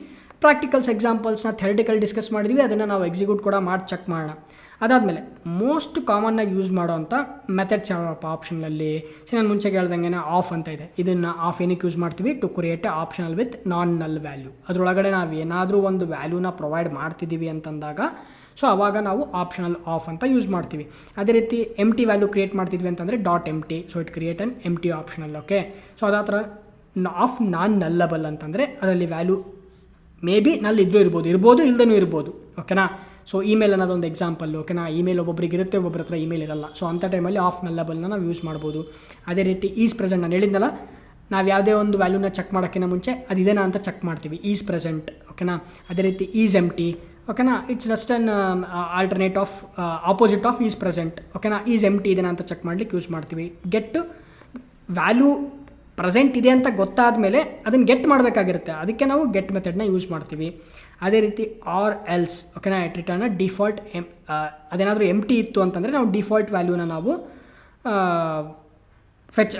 Speaker 1: ಪ್ರಾಕ್ಟಿಕಲ್ಸ್ ಎಕ್ಸಾಂಪಲ್ಸ್ನ ಥೆರಟಿಕಲ್ ಡಿಸ್ಕಸ್ ಮಾಡಿದ್ವಿ, ಅದನ್ನು ನಾವು ಎಕ್ಸಿಕ್ಯೂಟ್ ಕೂಡ ಮಾಡಿ ಚೆಕ್ ಮಾಡೋಣ. ಅದಾದಮೇಲೆ ಮೋಸ್ಟ್ ಕಾಮನ್ನಾಗಿ ಯೂಸ್ ಮಾಡೋವಂಥ ಮೆಥಡ್ಸ್ ಯಾವಪ್ಪ ಆಪ್ಷನಲ್ಲಿ? ನಾನು ಮುಂಚೆ ಹೇಳ್ದಂಗೆ ಆಫ್ ಅಂತ ಇದೆ. ಇದನ್ನು ಆಫ್ ಏನಕ್ಕೆ ಯೂಸ್ ಮಾಡ್ತೀವಿ? To create a optional with non null value. ಅದರೊಳಗಡೆ ನಾವು ಏನಾದರೂ ಒಂದು ವ್ಯಾಲ್ಯೂನ ಪ್ರೊವೈಡ್ ಮಾಡ್ತಿದ್ದೀವಿ ಅಂತಂದಾಗ ಸೊ ಆವಾಗ ನಾವು ಆಪ್ಷನಲ್ ಆಫ್ ಅಂತ ಯೂಸ್ ಮಾಡ್ತೀವಿ. ಅದೇ ರೀತಿ ಎಂಟಿ ವ್ಯಾಲ್ಯೂ ಕ್ರಿಯೇಟ್ ಮಾಡ್ತಿದ್ವಿ ಅಂತಂದರೆ dot empty. So it create an empty optional. Okay, so ಅದೇ ಥರ ಆಫ್ ನಾನ್ ನಲ್ಲಬಲ್ ಅಂತಂದರೆ ಅದರಲ್ಲಿ ವ್ಯಾಲ್ಯೂ ಮೇ ಬಿ ನಲ್ಲಿ ಇರ್ಬೋದು ಇಲ್ಲದೇ ಇರ್ಬೋದು. ಓಕೆನಾ? ಸೊ ಇಮೇಲ್ ಅನ್ನೋದೊಂದು ಎಕ್ಸಾಂಪಲ್ಲು. ಓಕೆನಾ? ಇಮೇಲ್ ಒಬ್ಬೊಬ್ರಿಗೆ ಇರುತ್ತೆ, ಒಬ್ಬೊಬ್ಬರ ಹತ್ರ ಇಮೇಲ್ ಇರಲ್ಲ. ಸೊ ಅಂಥ ಟೈಮಲ್ಲಿ ಆಫ್ ನಲ್ಲಬಲ್ನ ನಾವು ಯೂಸ್ ಮಾಡ್ಬೋದು. ಅದೇ ರೀತಿ ಈಸ್ ಪ್ರೆಸೆಂಟ್, ನಾನು ಹೇಳಿದ್ನಲ್ಲ, ನಾವು ಯಾವುದೇ ಒಂದು ವ್ಯಾಲ್ಯೂನ ಚೆಕ್ ಮಾಡೋಕ್ಕಿಂತ ಮುಂಚೆ ಅದು ಇದೇನಾ ಅಂತ ಚೆಕ್ ಮಾಡ್ತೀವಿ. Is present. ಓಕೆನಾ? ಅದೇ ರೀತಿ ಈಸ್ ಎಂಟಿ. ಓಕೆನಾ? It's just an alternate of opposite of is present. ಓಕೆನಾ? ಈಸ್ ಎಂಟಿ ಇದೆನಾ ಅಂತ ಚೆಕ್ ಮಾಡ್ಲಿಕ್ಕೆ ಯೂಸ್ ಮಾಡ್ತೀವಿ. ಗೆಟ್ ವ್ಯಾಲ್ಯೂ ಪ್ರೆಸೆಂಟ್ ಇದೆ ಅಂತ ಗೊತ್ತಾದ ಮೇಲೆ ಅದನ್ನು ಗೆಟ್ ಮಾಡಬೇಕಾಗಿರುತ್ತೆ, ಅದಕ್ಕೆ ನಾವು ಗೆಟ್ ಮೆಥಡ್ನ ಯೂಸ್ ಮಾಡ್ತೀವಿ. ಅದೇ ರೀತಿ ಆರ್ ಎಲ್ಸ್. ಓಕೆನಾ? ಇಟ್ ರಿಟರ್ನ್ ಡಿಫಾಲ್ಟ್ ಅದೇನಾದರೂ ಎಂಟಿ ಇತ್ತು ಅಂತಂದರೆ ನಾವು ಡಿಫಾಲ್ಟ್ ವ್ಯಾಲ್ಯೂನ ನಾವು ಫೆಚ್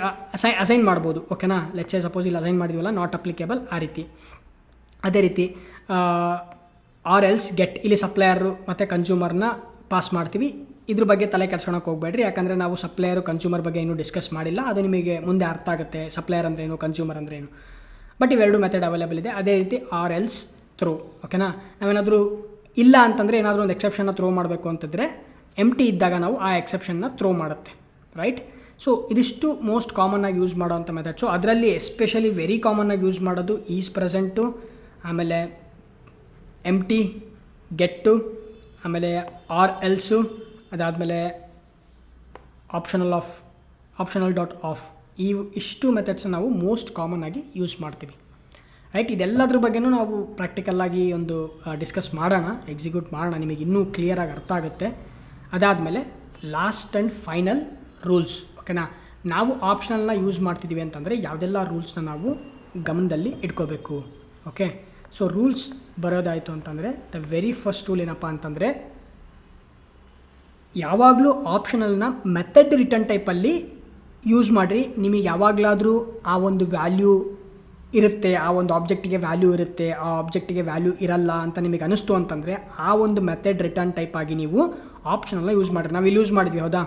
Speaker 1: ಅಸೈನ್ ಮಾಡ್ಬೋದು. ಓಕೆನಾ? ಲೆಟ್ಸ್ ಸೇ ಸಪೋಸ್ ಇಲ್ಲಿ ಅಸೈನ್ ಮಾಡಿದ್ವಲ್ಲ, ನಾಟ್ ಅಪ್ಲಿಕೇಬಲ್, ಆ ರೀತಿ. ಅದೇ ರೀತಿ ಆರ್ ಎಲ್ಸ್ ಗೆಟ್, ಇಲ್ಲಿ ಸಪ್ಲೈಯರು ಮತ್ತು ಕನ್ಸ್ಯೂಮರ್ನ ಪಾಸ್ ಮಾಡ್ತೀವಿ. ಇದ್ರ ಬಗ್ಗೆ ತಲೆ ಕೆಡ್ಸ್ಕೊಳಕ್ಕೆ ಹೋಗಬೇಡ್ರಿ, ಯಾಕಂದರೆ ನಾವು ಸಪ್ಲೈಯರು ಕನ್ಸ್ಯೂಮರ್ ಬಗ್ಗೆ ಇನ್ನೂ ಡಿಸ್ಕಸ್ ಮಾಡಿಲ್ಲ. ಅದು ನಿಮಗೆ ಮುಂದೆ ಅರ್ಥ ಆಗುತ್ತೆ, ಸಪ್ಲೈಯರ್ ಅಂದ್ರೇನು, ಕನ್ಸ್ಯೂಮರ್ ಅಂದ್ರೇನು. ಬಟ್ ಇವೆರಡು ಮೆಥಡ್ ಅವೈಲೇಬಲ್ ಇದೆ. ಅದೇ ರೀತಿ ಆರ್ ಎಲ್ಸ್ ಥ್ರೋ. ಓಕೆನಾ? ನಾವೇನಾದರೂ ಇಲ್ಲ ಅಂತಂದರೆ ಏನಾದರೂ ಒಂದು ಎಕ್ಸೆಪ್ಷನ್ನ ಥ್ರೋ ಮಾಡಬೇಕು ಅಂತಂದರೆ ಎಂಟಿ ಇದ್ದಾಗ ನಾವು ಆ ಎಕ್ಸೆಪ್ಷನ್ನ ಥ್ರೋ ಮಾಡುತ್ತೆ, ರೈಟ್? ಸೊ ಇದಿಷ್ಟು ಮೋಸ್ಟ್ ಕಾಮನ್ನಾಗಿ ಯೂಸ್ ಮಾಡೋವಂಥ ಮೆಥಡ್ಸು. ಅದರಲ್ಲಿ ಎಸ್ಪೆಷಲಿ ವೆರಿ ಕಾಮನ್ನಾಗಿ ಯೂಸ್ ಮಾಡೋದು ಈಸ್ ಪ್ರೆಸೆಂಟು, ಆಮೇಲೆ ಎಂಟಿ, ಗೆಟ್ಟು, ಆಮೇಲೆ ಆರ್ ಎಲ್ಸು, ಅದಾದಮೇಲೆ ಆಪ್ಷನಲ್ ಡಾಟ್ ಆಫ್. ಇಷ್ಟು ಮೆಥಡ್ಸ್ ನಾವು ಮೋಸ್ಟ್ ಕಾಮನ್ನಾಗಿ ಯೂಸ್ ಮಾಡ್ತೀವಿ, ರೈಟ್? ಇದೆಲ್ಲದ್ರ ಬಗ್ಗೆನೂ ನಾವು ಪ್ರಾಕ್ಟಿಕಲ್ಲಾಗಿ ಒಂದು ಡಿಸ್ಕಸ್ ಮಾಡೋಣ, ಎಕ್ಸಿಕ್ಯೂಟ್ ಮಾಡೋಣ, ನಿಮಗೆ ಇನ್ನೂ ಕ್ಲಿಯರಾಗಿ ಅರ್ಥ ಆಗುತ್ತೆ. ಅದಾದಮೇಲೆ ಲಾಸ್ಟ್ ಆ್ಯಂಡ್ ಫೈನಲ್ ರೂಲ್ಸ್. ಓಕೆನಾ? ನಾವು ಆಪ್ಷನಲ್ನ ಯೂಸ್ ಮಾಡ್ತಿದ್ದೀವಿ ಅಂತಂದರೆ ಯಾವುದೆಲ್ಲ ರೂಲ್ಸ್ನ ನಾವು ಗಮನದಲ್ಲಿ ಇಟ್ಕೋಬೇಕು. ಓಕೆ, ಸೊ ರೂಲ್ಸ್ ಬರೋದಾಯಿತು ಅಂತಂದರೆ ದ ವೆರಿ ಫಸ್ಟ್ ರೂಲ್ ಏನಪ್ಪ ಅಂತಂದರೆ ಯಾವಾಗಲೂ ಆಪ್ಷನಲ್ನ ಮೆಥಡ್ ರಿಟರ್ನ್ ಟೈಪಲ್ಲಿ ಯೂಸ್ ಮಾಡಿರಿ. ನಿಮಗೆ ಯಾವಾಗಲಾದರೂ ಆ ಒಂದು ವ್ಯಾಲ್ಯೂ ಇರುತ್ತೆ, ಆ ಒಂದು ಆಬ್ಜೆಕ್ಟಿಗೆ ವ್ಯಾಲ್ಯೂ ಇರುತ್ತೆ, ಆ ಆಬ್ಜೆಕ್ಟಿಗೆ ವ್ಯಾಲ್ಯೂ ಇರಲ್ಲ ಅಂತ ನಿಮಗೆ ಅನಿಸ್ತು ಅಂತಂದರೆ ಆ ಒಂದು ಮೆಥಡ್ ರಿಟರ್ನ್ ಟೈಪ್ ಆಗಿ ನೀವು ಆಪ್ಷನಲ್ನ ಯೂಸ್ ಮಾಡಿರಿ. ನಾವಿಲ್ಲಿ ಯೂಸ್ ಮಾಡಿದ್ವಿ, ಹೌದಾ?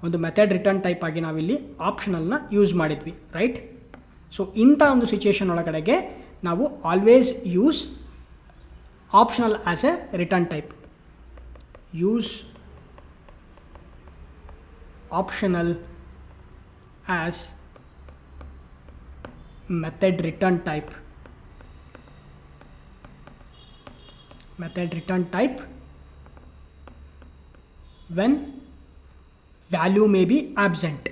Speaker 1: ಒಂದು ಮೆಥಡ್ ರಿಟರ್ನ್ ಟೈಪ್ ಆಗಿ ನಾವಿಲ್ಲಿ ಆಪ್ಷನಲ್ನ ಯೂಸ್ ಮಾಡಿದ್ವಿ, ರೈಟ್? ಸೊ ಇಂಥ ಒಂದು ಸಿಚುಯೇಷನ್ ಒಳಗಡೆಗೆ ನಾವು always use optional as A return type. Use optional as method return type when value may be absent.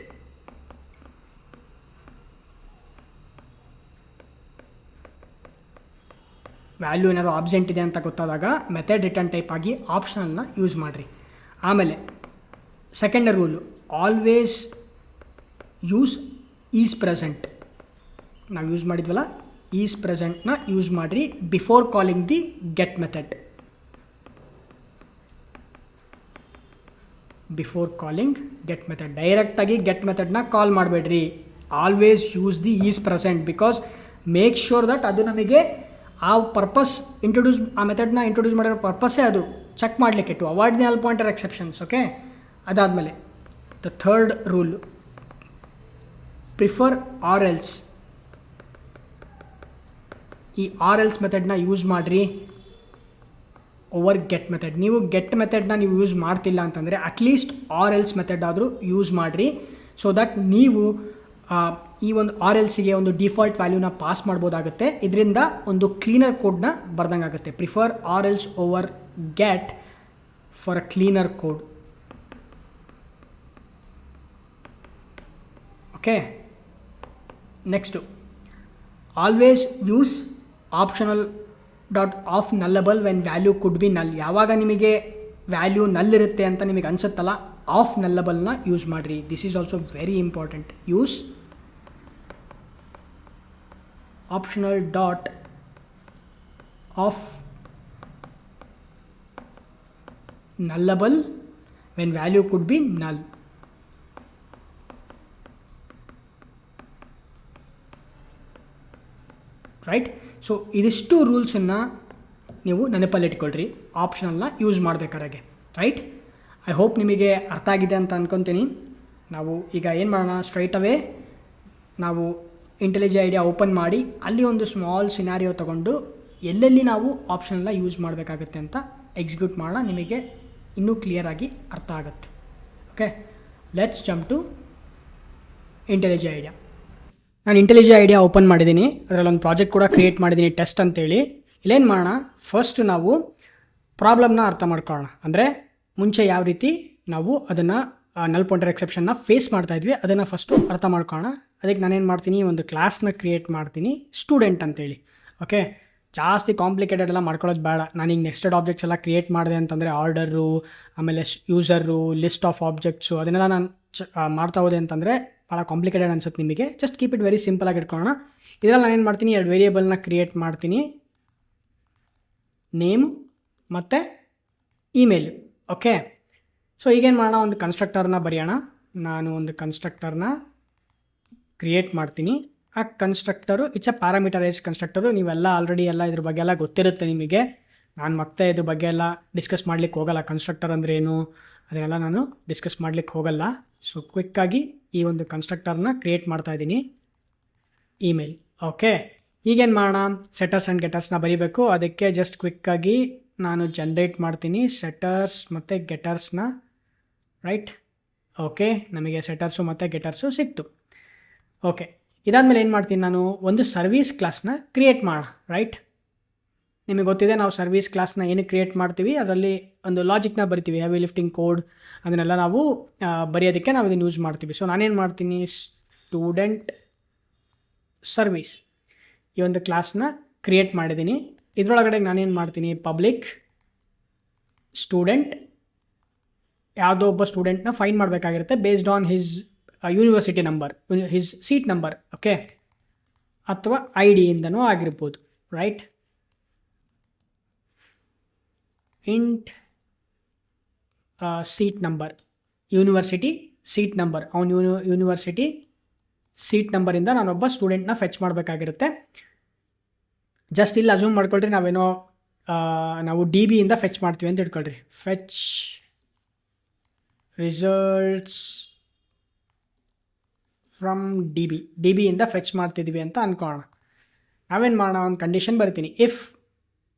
Speaker 1: Value ಏನಾದ್ರು ಆಬ್ಸೆಂಟ್ ಇದೆ ಅಂತ ಗೊತ್ತಾದಾಗ ಮೆಥಡ್ ರಿಟರ್ನ್ ಟೈಪ್ ಆಗಿ ಆಪ್ಷನಲ್ನ ಯೂಸ್ ಮಾಡಿರಿ. ಆಮೇಲೆ second rule, always use is present. ನಾವು ಯೂಸ್ ಮಾಡಿದ್ವಲ್ಲ, ಈಸ್ ಪ್ರೆಸೆಂಟ್ನ use ಮಾಡಿರಿ before calling the get method. Before calling get method, ಡೈರೆಕ್ಟಾಗಿ ಗೆಟ್ ಮೆಥಡ್ನ ಕಾಲ್ ಮಾಡಬೇಡ್ರಿ. Always use the is present, because make sure that ಅದು ನಮಗೆ ಆ ಪರ್ಪಸ್ ಆ ಮೆಥಡ್ನ ಇಂಟ್ರೊಡ್ಯೂಸ್ ಮಾಡಿರೋ ಪರ್ಪಸ್ಸೇ ಅದು ಚೆಕ್ ಮಾಡಲಿಕ್ಕೆ, to avoid the null pointer exceptions. Okay, ಅದಾದಮೇಲೆ the third rule, prefer or else. ಈ ಆರ್ ಎಲ್ಸ್ ಮೆಥಡ್ನ ಯೂಸ್ ಮಾಡಿರಿ ಓವರ್ ಗೆಟ್ ಮೆಥಡ್. ನೀವು ಗೆಟ್ ಮೆಥಡ್ನ ನೀವು ಯೂಸ್ ಮಾಡ್ತಿಲ್ಲ ಅಂತಂದರೆ ಅಟ್ಲೀಸ್ಟ್ ಆರ್ ಎಲ್ಸ್ ಮೆಥಡ್ ಆದರೂ ಯೂಸ್ ಮಾಡಿರಿ, ಸೊ ದಟ್ ನೀವು ಈ ಒಂದು ಆರ್ ಎಲ್ ಸಿಗೆ ಒಂದು ಡಿಫಾಲ್ಟ್ ವ್ಯಾಲ್ಯೂನ ಪಾಸ್ ಮಾಡ್ಬೋದಾಗುತ್ತೆ. ಇದರಿಂದ ಒಂದು ಕ್ಲೀನರ್ ಕೋಡ್ನ ಬರ್ದಂಗೆ ಆಗುತ್ತೆ. Prefer or else over get for a cleaner code. Okay, next always use optional dot of nullable when value could be null. ಯಾವಾಗ ನಿಮಗೆ ವ್ಯಾಲ್ಯೂ ನಲ್ ಇರುತ್ತೆ ಅಂತ ನಿಮಗೆ ಅನಿಸುತ್ತಲ್ಲ, ಆಫ್ ನಲ್ಲಬಲ್ನ ಯೂಸ್ ಮಾಡಿರಿ. This is also very important. Use optional dot of nullable when value could be null. Right. So ಇದಿಷ್ಟು ರೂಲ್ಸನ್ನು ನೀವು ನೆನಪಲ್ಲಿಟ್ಕೊಳ್ರಿ ಆಪ್ಷನಲ್ನ ಯೂಸ್ ಮಾಡಬೇಕಾದ್ರೆ. ರೈಟ್. ಐ ಹೋಪ್ ನಿಮಗೆ ಅರ್ಥ ಆಗಿದೆ ಅಂತ ಅಂದ್ಕೊತೀನಿ. ನಾವು ಈಗ ಏನು ಮಾಡೋಣ, ಸ್ಟ್ರೈಟ್ ಅವೇ ನಾವು ಇಂಟೆಲಿಜೆಂಟ್ ಐಡಿಯಾ ಓಪನ್ ಮಾಡಿ ಅಲ್ಲಿ ಒಂದು ಸ್ಮಾಲ್ ಸಿನಾರಿಯೋ ತೊಗೊಂಡು ಎಲ್ಲೆಲ್ಲಿ ನಾವು ಆಪ್ಷನಲ್ನ ಯೂಸ್ ಮಾಡಬೇಕಾಗತ್ತೆ ಅಂತ ಎಕ್ಸಿಕ್ಯೂಟ್ ಮಾಡೋಣ. ನಿಮಗೆ ಇನ್ನೂ ಕ್ಲಿಯರಾಗಿ ಅರ್ಥ ಆಗುತ್ತೆ. Okay, let's jump to intelligent idea. ನಾನು ಇಂಟೆಲಿಜೆಂಟ್ ಐಡಿಯಾ ಓಪನ್ ಮಾಡಿದ್ದೀನಿ. ಅದರಲ್ಲಿ ಒಂದು ಪ್ರಾಜೆಕ್ಟ್ ಕೂಡ ಕ್ರಿಯೇಟ್ ಮಾಡಿದ್ದೀನಿ, ಟೆಸ್ಟ್ ಅಂತೇಳಿ. ಇಲ್ಲೇನು ಮಾಡೋಣ, ಫಸ್ಟು ನಾವು ಪ್ರಾಬ್ಲಮ್ನ ಅರ್ಥ ಮಾಡ್ಕೊಳ್ಳೋಣ. ಅಂದರೆ ಮುಂಚೆ ಯಾವ ರೀತಿ ನಾವು ಅದನ್ನು ನಲ್ ಪಾಯಿಂಟರ್ ಎಕ್ಸೆಪ್ಷನ್ನ ಫೇಸ್ ಮಾಡ್ತಾಯಿದ್ವಿ ಅದನ್ನು ಫಸ್ಟು ಅರ್ಥ ಮಾಡ್ಕೊಳ್ಳೋಣ. ಅದಕ್ಕೆ ನಾನೇನು ಮಾಡ್ತೀನಿ, ಒಂದು ಕ್ಲಾಸ್ನ ಕ್ರಿಯೇಟ್ ಮಾಡ್ತೀನಿ ಸ್ಟೂಡೆಂಟ್ ಅಂತೇಳಿ. ಓಕೆ, ಜಾಸ್ತಿ ಕಾಂಪ್ಲಿಕೇಟೆಡ್ ಎಲ್ಲ ಮಾಡ್ಕೊಳ್ಳೋದು ಬೇಡ. ನಾನೀಗ ನೆಕ್ಸ್ಟೆಡ್ ಆಬ್ಜೆಕ್ಟ್ಸ್ ಎಲ್ಲ ಕ್ರಿಯೇಟ್ ಮಾಡಿದೆ ಅಂತಂದರೆ ಆರ್ಡರು, ಆಮೇಲೆ ಯೂಸರು, ಲಿಸ್ಟ್ ಆಫ್ ಆಬ್ಜೆಕ್ಟ್ಸು ಅದನ್ನೆಲ್ಲ ನಾನು ಮಾಡ್ತಾ ಹೋದೆ ಅಂತಂದರೆ ಭಾಳ ಕಾಂಪ್ಲಿಕೇಟೆಡ್ ಅನ್ಸುತ್ತೆ ನಿಮಗೆ. Just keep it very simple ಆಗಿ ಇಟ್ಕೊಳ್ಳೋಣ. ಇದರಲ್ಲಿ ನಾನೇನು ಮಾಡ್ತೀನಿ, 2 ವೇರಿಯೇಬಲ್ನ ಕ್ರಿಯೇಟ್ ಮಾಡ್ತೀನಿ, ನೇಮ್ ಮತ್ತು ಇಮೇಲ್. ಓಕೆ, ಸೊ ಈಗೇನು ಮಾಡೋಣ, ಒಂದು ಕನ್ಸ್ಟ್ರಕ್ಟರ್ನ ಬರೆಯೋಣ. ನಾನು ಒಂದು ಕನ್ಸ್ಟ್ರಕ್ಟರ್ನ ಕ್ರಿಯೇಟ್ ಮಾಡ್ತೀನಿ. ಆ ಕನ್ಸ್ಟ್ರಕ್ಟರು ಇಟ್ಸ್ ಅ ಪ್ಯಾರಾಮೀಟರೈಸ್ ಕನ್ಸ್ಟ್ರಕ್ಟರು. ನೀವೆಲ್ಲ ಆಲ್ರೆಡಿ ಎಲ್ಲ ಇದ್ರ ಬಗ್ಗೆ ಎಲ್ಲ ಗೊತ್ತಿರುತ್ತೆ ನಿಮಗೆ. ನಾನು ಮತ್ತೆ ಇದ್ರ ಬಗ್ಗೆ ಎಲ್ಲ ಡಿಸ್ಕಸ್ ಮಾಡ್ಲಿಕ್ಕೆ ಹೋಗಲ್ಲ. ಕನ್ಸ್ಟ್ರಕ್ಟರ್ ಅಂದರೆ ಏನು ಅದನ್ನೆಲ್ಲ ನಾನು ಡಿಸ್ಕಸ್ ಮಾಡ್ಲಿಕ್ಕೆ ಹೋಗಲ್ಲ. ಸೊ ಕ್ವಿಕ್ಕಾಗಿ ಈ ಒಂದು ಕನ್ಸ್ಟ್ರಕ್ಟರ್ನ ಕ್ರಿಯೇಟ್ ಮಾಡ್ತಾಯಿದ್ದೀನಿ, ಇಮೇಲ್. ಓಕೆ, ಈಗೇನು ಮಾಡೋಣ, ಸೆಟರ್ಸ್ ಆ್ಯಂಡ್ ಗೆಟರ್ಸ್ನ ಬರೀಬೇಕು. ಅದಕ್ಕೆ ಜಸ್ಟ್ ಕ್ವಿಕ್ಕಾಗಿ ನಾನು ಜನ್ರೇಟ್ ಮಾಡ್ತೀನಿ ಸೆಟರ್ಸ್ ಮತ್ತು ಗೆಟರ್ಸ್ನ. ರೈಟ್. ಓಕೆ, ನಮಗೆ ಸೆಟರ್ಸು ಮತ್ತು ಗೆಟರ್ಸು ಸಿಕ್ತು. ಓಕೆ, ಇದಾದಮೇಲೆ ಏನು ಮಾಡ್ತೀನಿ, ನಾನು ಒಂದು ಸರ್ವೀಸ್ ಕ್ಲಾಸ್ನ ಕ್ರಿಯೇಟ್ ಮಾಡೋಣ. ರೈಟ್. ನಿಮಗೆ ಗೊತ್ತಿದೆ ನಾವು ಸರ್ವೀಸ್ ಕ್ಲಾಸ್ನ ಏನಕ್ಕೆ ಕ್ರಿಯೇಟ್ ಮಾಡ್ತೀವಿ, ಅದರಲ್ಲಿ ಒಂದು ಲಾಜಿಕ್ನ ಬರಿತೀವಿ, ಹೆವಿ ಲಿಫ್ಟಿಂಗ್ ಕೋಡ್ ಅದನ್ನೆಲ್ಲ ನಾವು ಬರೆಯೋದಕ್ಕೆ ನಾವು ಇದನ್ನು ಯೂಸ್ ಮಾಡ್ತೀವಿ. ಸೊ ನಾನೇನು ಮಾಡ್ತೀನಿ, ಸ್ಟೂಡೆಂಟ್ ಸರ್ವೀಸ್ ಈ ಒಂದು ಕ್ಲಾಸ್ನ ಕ್ರಿಯೇಟ್ ಮಾಡಿದ್ದೀನಿ. ಇದರೊಳಗಡೆ ನಾನೇನು ಮಾಡ್ತೀನಿ, ಪಬ್ಲಿಕ್ ಸ್ಟೂಡೆಂಟ್, ಯಾವುದೋ ಒಬ್ಬ ಸ್ಟೂಡೆಂಟ್ನ ಫೈಂಡ್ ಮಾಡಬೇಕಾಗಿರುತ್ತೆ based on his university number, his seat number. Okay, ಅಥವಾ ಐ ಡಿಯಿಂದನೂ ಆಗಿರ್ಬೋದು. Right. Int seat number, university seat number, ಅವನು ಯೂನಿವರ್ಸಿಟಿ ಸೀಟ್ ನಂಬರಿಂದ ನಾನೊಬ್ಬ ಸ್ಟೂಡೆಂಟ್ನ ಫೆಚ್ ಮಾಡಬೇಕಾಗಿರುತ್ತೆ. ಜಸ್ಟ್ ಇಲ್ಲಿ ಅಸ್ಯೂಮ್ ಮಾಡ್ಕೊಳ್ರಿ ನಾವೇನೋ ನಾವು ಡಿ ಬಿಯಿಂದ ಫೆಚ್ ಮಾಡ್ತೀವಿ ಅಂತ ಇಟ್ಕೊಳ್ರಿ. ಫೆಚ್ ರಿಸಲ್ಟ್ಸ್ ಫ್ರಮ್ ಡಿ ಬಿಯಿಂದ ಫೆಚ್ ಮಾಡ್ತಿದ್ವಿ ಅಂತ ಅಂದ್ಕೊಳ್ಳೋಣ. ನಾವೇನು ಮಾಡೋಣ, ಒಂದು ಕಂಡೀಷನ್ ಬರ್ತೀನಿ, if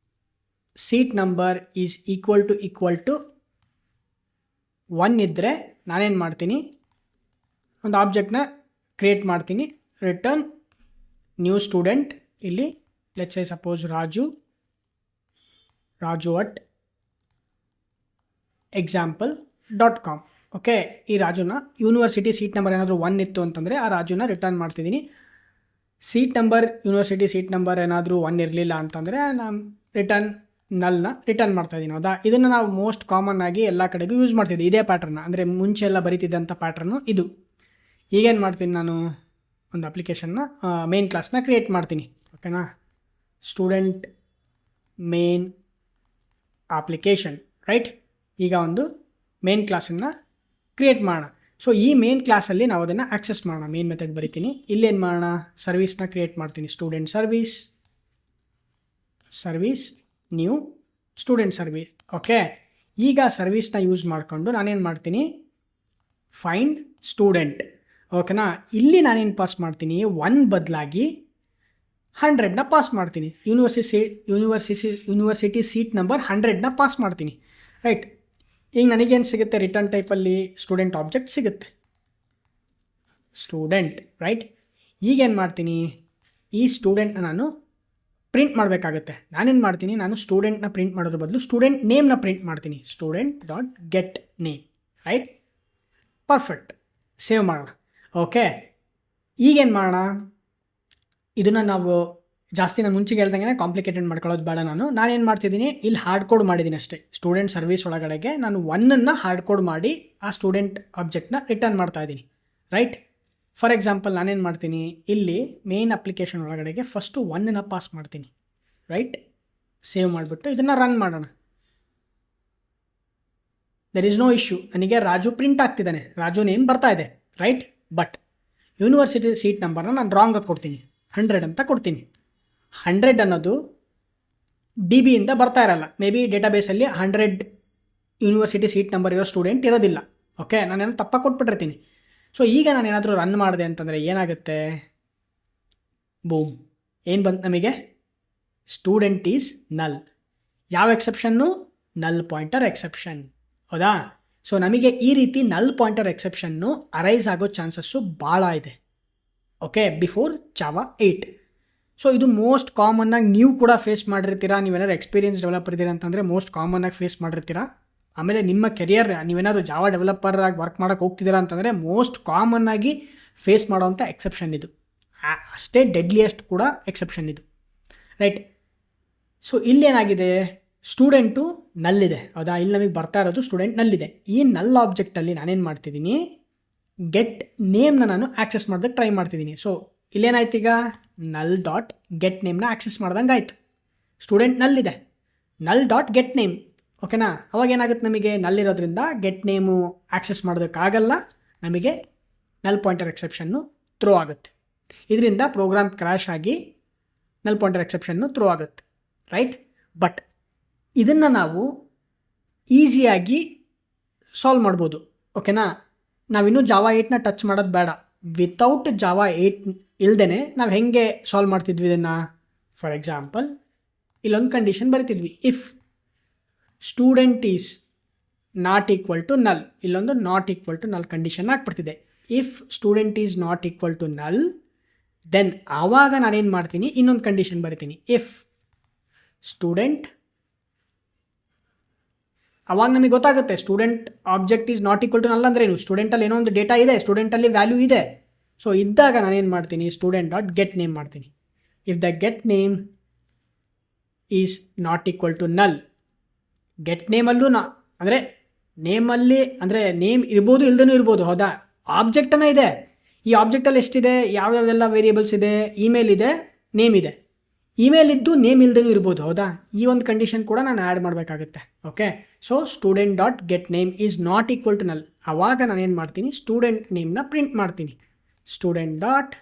Speaker 1: seat number is equal to 1 ಇದ್ದರೆ ನಾನೇನು ಮಾಡ್ತೀನಿ, ಒಂದು ಆಬ್ಜೆಕ್ಟ್ನ ಕ್ರಿಯೇಟ್ ಮಾಡ್ತೀನಿ, ರಿಟರ್ನ್ ನ್ಯೂ ಸ್ಟೂಡೆಂಟ್. ಇಲ್ಲಿ let's say suppose Raju at example.com. Okay, ಈ ರಾಜುನ ಯೂನಿವರ್ಸಿಟಿ ಸೀಟ್ ನಂಬರ್ ಏನಾದರೂ 1 ಇತ್ತು ಅಂತಂದರೆ ಆ ರಾಜುನ ರಿಟರ್ನ್ ಮಾಡ್ತಿದ್ದೀನಿ. Seat number university seat number ಏನಾದರೂ 1 ಇರಲಿಲ್ಲ ಅಂತಂದರೆ ನಾನು ನಲ್ನ ರಿಟರ್ನ್ ಮಾಡ್ತಾಯಿದ್ದೀನಿ. ಹೌದಾ, ಇದನ್ನು ನಾವು ಮೋಸ್ಟ್ ಕಾಮನ್ ಆಗಿ ಎಲ್ಲ ಕಡೆಗೂ ಯೂಸ್ ಮಾಡ್ತಿದ್ದೆ ಇದೇ ಪ್ಯಾಟ್ರನ್ನ. ಅಂದರೆ ಮುಂಚೆ ಎಲ್ಲ ಬರೀತಿದ್ದಂಥ ಪ್ಯಾಟ್ರನ್ನು ಇದು. ಈಗೇನು ಮಾಡ್ತೀನಿ, ನಾನು ಒಂದು ಅಪ್ಲಿಕೇಶನ್ನ ಮೇನ್ ಕ್ಲಾಸ್ನ ಕ್ರಿಯೇಟ್ ಮಾಡ್ತೀನಿ. ಓಕೆನಾ, ಸ್ಟೂಡೆಂಟ್ ಮೇನ್ ಅಪ್ಲಿಕೇಶನ್. ರೈಟ್. ಈಗ ಒಂದು ಮೇನ್ ಕ್ಲಾಸನ್ನು ಕ್ರಿಯೇಟ್ ಮಾಡೋಣ. ಸೊ ಈ ಮೇನ್ ಕ್ಲಾಸಲ್ಲಿ ನಾವು ಅದನ್ನು ಆಕ್ಸೆಸ್ ಮಾಡೋಣ. ಮೇನ್ ಮೆಥಡ್ ಬರಿತೀನಿ. ಇಲ್ಲೇನು ಮಾಡೋಣ, ಸರ್ವೀಸ್ನ ಕ್ರಿಯೇಟ್ ಮಾಡ್ತೀನಿ, student service new student service. Okay, ಈಗ ಸರ್ವೀಸ್ನ ಯೂಸ್ ಮಾಡಿಕೊಂಡು ನಾನೇನು ಮಾಡ್ತೀನಿ, ಫೈಂಡ್ ಸ್ಟೂಡೆಂಟ್. ಓಕೆನಾ, ಇಲ್ಲಿ ನಾನೇನು ಪಾಸ್ ಮಾಡ್ತೀನಿ, 1 ಬದಲಾಗಿ 100ನ ಪಾಸ್ ಮಾಡ್ತೀನಿ. ಯೂನಿವರ್ಸಿಟಿ ಸೀಟ್ ನಂಬರ್ 100ನ ಪಾಸ್ ಮಾಡ್ತೀನಿ. ರೈಟ್. ಈಗ ನನಗೇನು ಸಿಗುತ್ತೆ, ರಿಟರ್ನ್ ಟೈಪಲ್ಲಿ ಸ್ಟೂಡೆಂಟ್ ಆಬ್ಜೆಕ್ಟ್ ಸಿಗುತ್ತೆ. Student, right. ಈಗೇನು ಮಾಡ್ತೀನಿ, ಈ ಸ್ಟೂಡೆಂಟ್ನ ನಾನು ಪ್ರಿಂಟ್ ಮಾಡಬೇಕಾಗುತ್ತೆ. ನಾನೇನು ಮಾಡ್ತೀನಿ, ನಾನು ಸ್ಟೂಡೆಂಟ್ನ ಪ್ರಿಂಟ್ ಮಾಡೋದ್ರ ಬದಲು ಸ್ಟೂಡೆಂಟ್ ನೇಮ್ನ ಪ್ರಿಂಟ್ ಮಾಡ್ತೀನಿ. Student dot get name, right. Perfect. Save ಮಾಡೋಣ. ಓಕೆ, ಈಗೇನು ಮಾಡೋಣ, ಇದನ್ನು ನಾವು ಜಾಸ್ತಿ ನಾನು ಮುಂಚೆಗೆ ಹೇಳ್ದಂಗೆ ಕಾಂಪ್ಲಿಕೇಟೆಡ್ ಮಾಡ್ಕೊಳ್ಳೋದು ಬೇಡ. ನಾನೇನು ಮಾಡ್ತಿದ್ದೀನಿ, ಇಲ್ಲಿ ಹಾರ್ಡ್ ಕೋಡ್ ಮಾಡಿದ್ದೀನಿ ಅಷ್ಟೇ. ಸ್ಟೂಡೆಂಟ್ ಸರ್ವಿಸ್ ಒಳಗಡೆಗೆ ನಾನು 1 ಹಾರ್ಡ್ ಕೋಡ್ ಮಾಡಿ ಆ ಸ್ಟೂಡೆಂಟ್ ಆಬ್ಜೆಕ್ಟ್ನ ರಿಟರ್ನ್ ಮಾಡ್ತಾ ಇದ್ದೀನಿ, ರೈಟ್. ಫಾರ್ ಎಕ್ಸಾಂಪಲ್ ನಾನೇನು ಮಾಡ್ತೀನಿ, ಇಲ್ಲಿ ಮೇನ್ ಅಪ್ಲಿಕೇಶನ್ ಒಳಗಡೆಗೆ ಫಸ್ಟು 1 ಪಾಸ್ ಮಾಡ್ತೀನಿ, ರೈಟ್. ಸೇವ್ ಮಾಡಿಬಿಟ್ಟು ಇದನ್ನು ರನ್ ಮಾಡೋಣ. There is no issue. ನನಗೆ ರಾಜು ಪ್ರಿಂಟ್ ಆಗ್ತಿದ್ದಾನೆ, ರಾಜು ನೇಮ್ ಬರ್ತಾ ಇದೆ, ರೈಟ್. ಬಟ್ ಯೂನಿವರ್ಸಿಟಿ ಸೀಟ್ ನಂಬರ್ನ ನಾನು ರಾಂಗಾಗಿ ಕೊಡ್ತೀನಿ, 100 ಅಂತ ಕೊಡ್ತೀನಿ. 100 ಅನ್ನೋದು DBಯಿಂದ ಬರ್ತಾ ಇರಲ್ಲ. ಮೇ ಬಿ ಡೇಟಾಬೇಸಲ್ಲಿ 100 ಯೂನಿವರ್ಸಿಟಿ ಸೀಟ್ ನಂಬರ್ ಇರೋ ಸ್ಟೂಡೆಂಟ್ ಇರೋದಿಲ್ಲ. ಓಕೆ, ನಾನೇನೋ ತಪ್ಪಾಗಿ ಕೊಟ್ಬಿಟ್ಟಿರ್ತೀನಿ. ಸೊ ಈಗ ನಾನು ಏನಾದರೂ ರನ್ ಮಾಡಿದೆ ಅಂತಂದರೆ ಏನಾಗುತ್ತೆ, ಬೂಮ್, ಏನು ಬಂತು ನಮಗೆ, ಸ್ಟೂಡೆಂಟ್ ಈಸ್ ನಲ್. ಯಾವ ಎಕ್ಸೆಪ್ಷನ್ನು, ನಲ್ ಪಾಯಿಂಟರ್ ಎಕ್ಸೆಪ್ಷನ್, ಹೌದಾ. ಸೊ ನಮಗೆ ಈ ರೀತಿ ನಲ್ ಪಾಯಿಂಟರ್ ಎಕ್ಸೆಪ್ಷನ್ನು ಅರೈಸ್ ಆಗೋ ಚಾನ್ಸಸ್ಸು ಭಾಳ ಇದೆ. Okay, before Java 8. ಸೊ ಇದು ಮೋಸ್ಟ್ ಕಾಮನ್ನಾಗಿ ನೀವು ಕೂಡ ಫೇಸ್ ಮಾಡಿರ್ತೀರಾ. ನೀವೇನಾದ್ರು ಎಕ್ಸ್ಪೀರಿಯನ್ಸ್ ಡೆವಲಪರ್ ಇದ್ದೀರಾ ಅಂತಂದರೆ ಮೋಸ್ಟ್ ಕಾಮನ್ನಾಗಿ ಫೇಸ್ ಮಾಡಿರ್ತೀರಾ. ಆಮೇಲೆ ನಿಮ್ಮ ಕೆರಿಯರ್ ನೀವೇನಾದರೂ ಜಾವಾ ಡೆವಲಪರ್ ಆಗಿ ವರ್ಕ್ ಮಾಡೋಕ್ಕೆ ಹೋಗ್ತಿದ್ದೀರಾ ಅಂತಂದರೆ ಮೋಸ್ಟ್ ಕಾಮನ್ನಾಗಿ ಫೇಸ್ ಮಾಡೋವಂಥ ಎಕ್ಸೆಪ್ಷನ್ ಇದು. ಅಷ್ಟೇ ಡೆಡ್ಲಿಯೆಸ್ಟ್ ಕೂಡ ಎಕ್ಸೆಪ್ಷನ್ ಇದು, ರೈಟ್. ಸೊ ಇಲ್ಲೇನಾಗಿದೆ, ಸ್ಟೂಡೆಂಟು ನಲ್ಲಿದೆ, ಹೌದಾ. ಇಲ್ಲಿ ನಮಗೆ ಬರ್ತಾ ಇರೋದು ಸ್ಟೂಡೆಂಟ್ ನಲ್ಲಿದೆ. ಈ ನಲ್ ಆಬ್ಜೆಕ್ಟಲ್ಲಿ ನಾನೇನು ಮಾಡ್ತಿದ್ದೀನಿ, ಗೆಟ್ ನೇಮ್ನ ನಾನು ಆಕ್ಸೆಸ್ ಮಾಡೋದಕ್ಕೆ ಟ್ರೈ ಮಾಡ್ತಿದ್ದೀನಿ. ಸೊ ಇಲ್ಲೇನಾಯ್ತು, ಈಗ ನಲ್ ಡಾಟ್ ಗೆಟ್ ನೇಮ್ನ ಆಕ್ಸೆಸ್ ಮಾಡ್ದಂಗೆ ಆಯಿತು. ಸ್ಟೂಡೆಂಟ್ ನಲ್ಲಿದೆ, ನಲ್ ಡಾಟ್ ಗೆಟ್ ನೇಮ್, ಓಕೆನಾ. ಅವಾಗ ಏನಾಗುತ್ತೆ, ನಮಗೆ ನಲ್ಲಿರೋದ್ರಿಂದ ಗೆಟ್ ನೇಮು ಆಕ್ಸೆಸ್ ಮಾಡೋದಕ್ಕಾಗಲ್ಲ, ನಮಗೆ ನಲ್ ಪಾಯಿಂಟರ್ ಎಕ್ಸೆಪ್ಷನ್ನು ಥ್ರೋ ಆಗುತ್ತೆ. ಇದರಿಂದ ಪ್ರೋಗ್ರಾಮ್ ಕ್ರ್ಯಾಶ್ ಆಗಿ ನಲ್ ಪಾಯಿಂಟರ್ ಎಕ್ಸೆಪ್ಷನ್ನು ಥ್ರೋ ಆಗುತ್ತೆ, ರೈಟ್. ಬಟ್ ಇದನ್ನು ನಾವು ಈಸಿಯಾಗಿ ಸಾಲ್ವ್ ಮಾಡ್ಬೋದು, ಓಕೆನಾ. ನಾವಿನ್ನೂ ಜಾವಾ 8ನ ಟಚ್ ಮಾಡೋದು ಬೇಡ. ವಿತೌಟ್ ಜಾವಾ 8 ಇಲ್ದೇ ನಾವು ಹೆಂಗೆ ಸಾಲ್ವ್ ಮಾಡ್ತಿದ್ವಿ ಇದನ್ನು. ಫಾರ್ ಎಕ್ಸಾಂಪಲ್ ಇಲ್ಲೊಂದು ಕಂಡೀಷನ್ ಬರಿತಿದ್ವಿ, if student is not equal to null, ಇಲ್ಲೊಂದು not equal to null condition ಹಾಕ್ಬಿಡ್ತಿದೆ. If student is not equal to null, then ಆವಾಗ ನಾನೇನು ಮಾಡ್ತೀನಿ, ಇನ್ನೊಂದು ಕಂಡೀಷನ್ ಬರಿತೀನಿ, ಇಫ್ ಸ್ಟೂಡೆಂಟ್, ಅವಾಗ ನಮಗೆ ಗೊತ್ತಾಗುತ್ತೆ student object is not equal to null ಅಂದರೆ ಏನು. ಸ್ಟೂಡೆಂಟಲ್ಲಿ ಏನೋ ಒಂದು ಡೇಟಾ ಇದೆ, ಸ್ಟೂಡೆಂಟಲ್ಲಿ ವ್ಯಾಲ್ಯೂ ಇದೆ. ಸೊ ಇದ್ದಾಗ ನಾನೇನು ಮಾಡ್ತೀನಿ, ಸ್ಟೂಡೆಂಟ್ ಡಾಟ್ ಗೆಟ್ ನೇಮ್ ಮಾಡ್ತೀನಿ. If the get name is not equal to null, get ನೇಮಲ್ಲೂ ಅಂದರೆ ನೇಮಲ್ಲಿ ಅಂದರೆ ನೇಮ್ ಇರ್ಬೋದು ಇಲ್ದೇನೂ ಇರ್ಬೋದು, ಹೌದಾ. ಆಬ್ಜೆಕ್ಟನ್ನು ಇದೆ, ಈ ಆಬ್ಜೆಕ್ಟಲ್ಲಿ ಎಷ್ಟಿದೆ, ಯಾವ್ಯಾವೆಲ್ಲ ವೇರಿಯೇಬಲ್ಸ್ ಇದೆ, ಇಮೇಲ್ ಇದೆ, ನೇಮ್ ಇದೆ. ಇಮೇಲ್ ಇದ್ದು ನೇಮ್ ಇಲ್ದೇನೂ ಇರ್ಬೋದು, ಹೌದಾ. ಈ ಒಂದು ಕಂಡೀಷನ್ ಕೂಡ ನಾನು ಆ್ಯಡ್ ಮಾಡಬೇಕಾಗುತ್ತೆ. Okay, so student dot get name is not equal to null. ಆವಾಗ ನಾನೇನು ಮಾಡ್ತೀನಿ, ಸ್ಟೂಡೆಂಟ್ ನೇಮ್ನ ಪ್ರಿಂಟ್ ಮಾಡ್ತೀನಿ. ಸ್ಟೂಡೆಂಟ್ ಡಾಟ್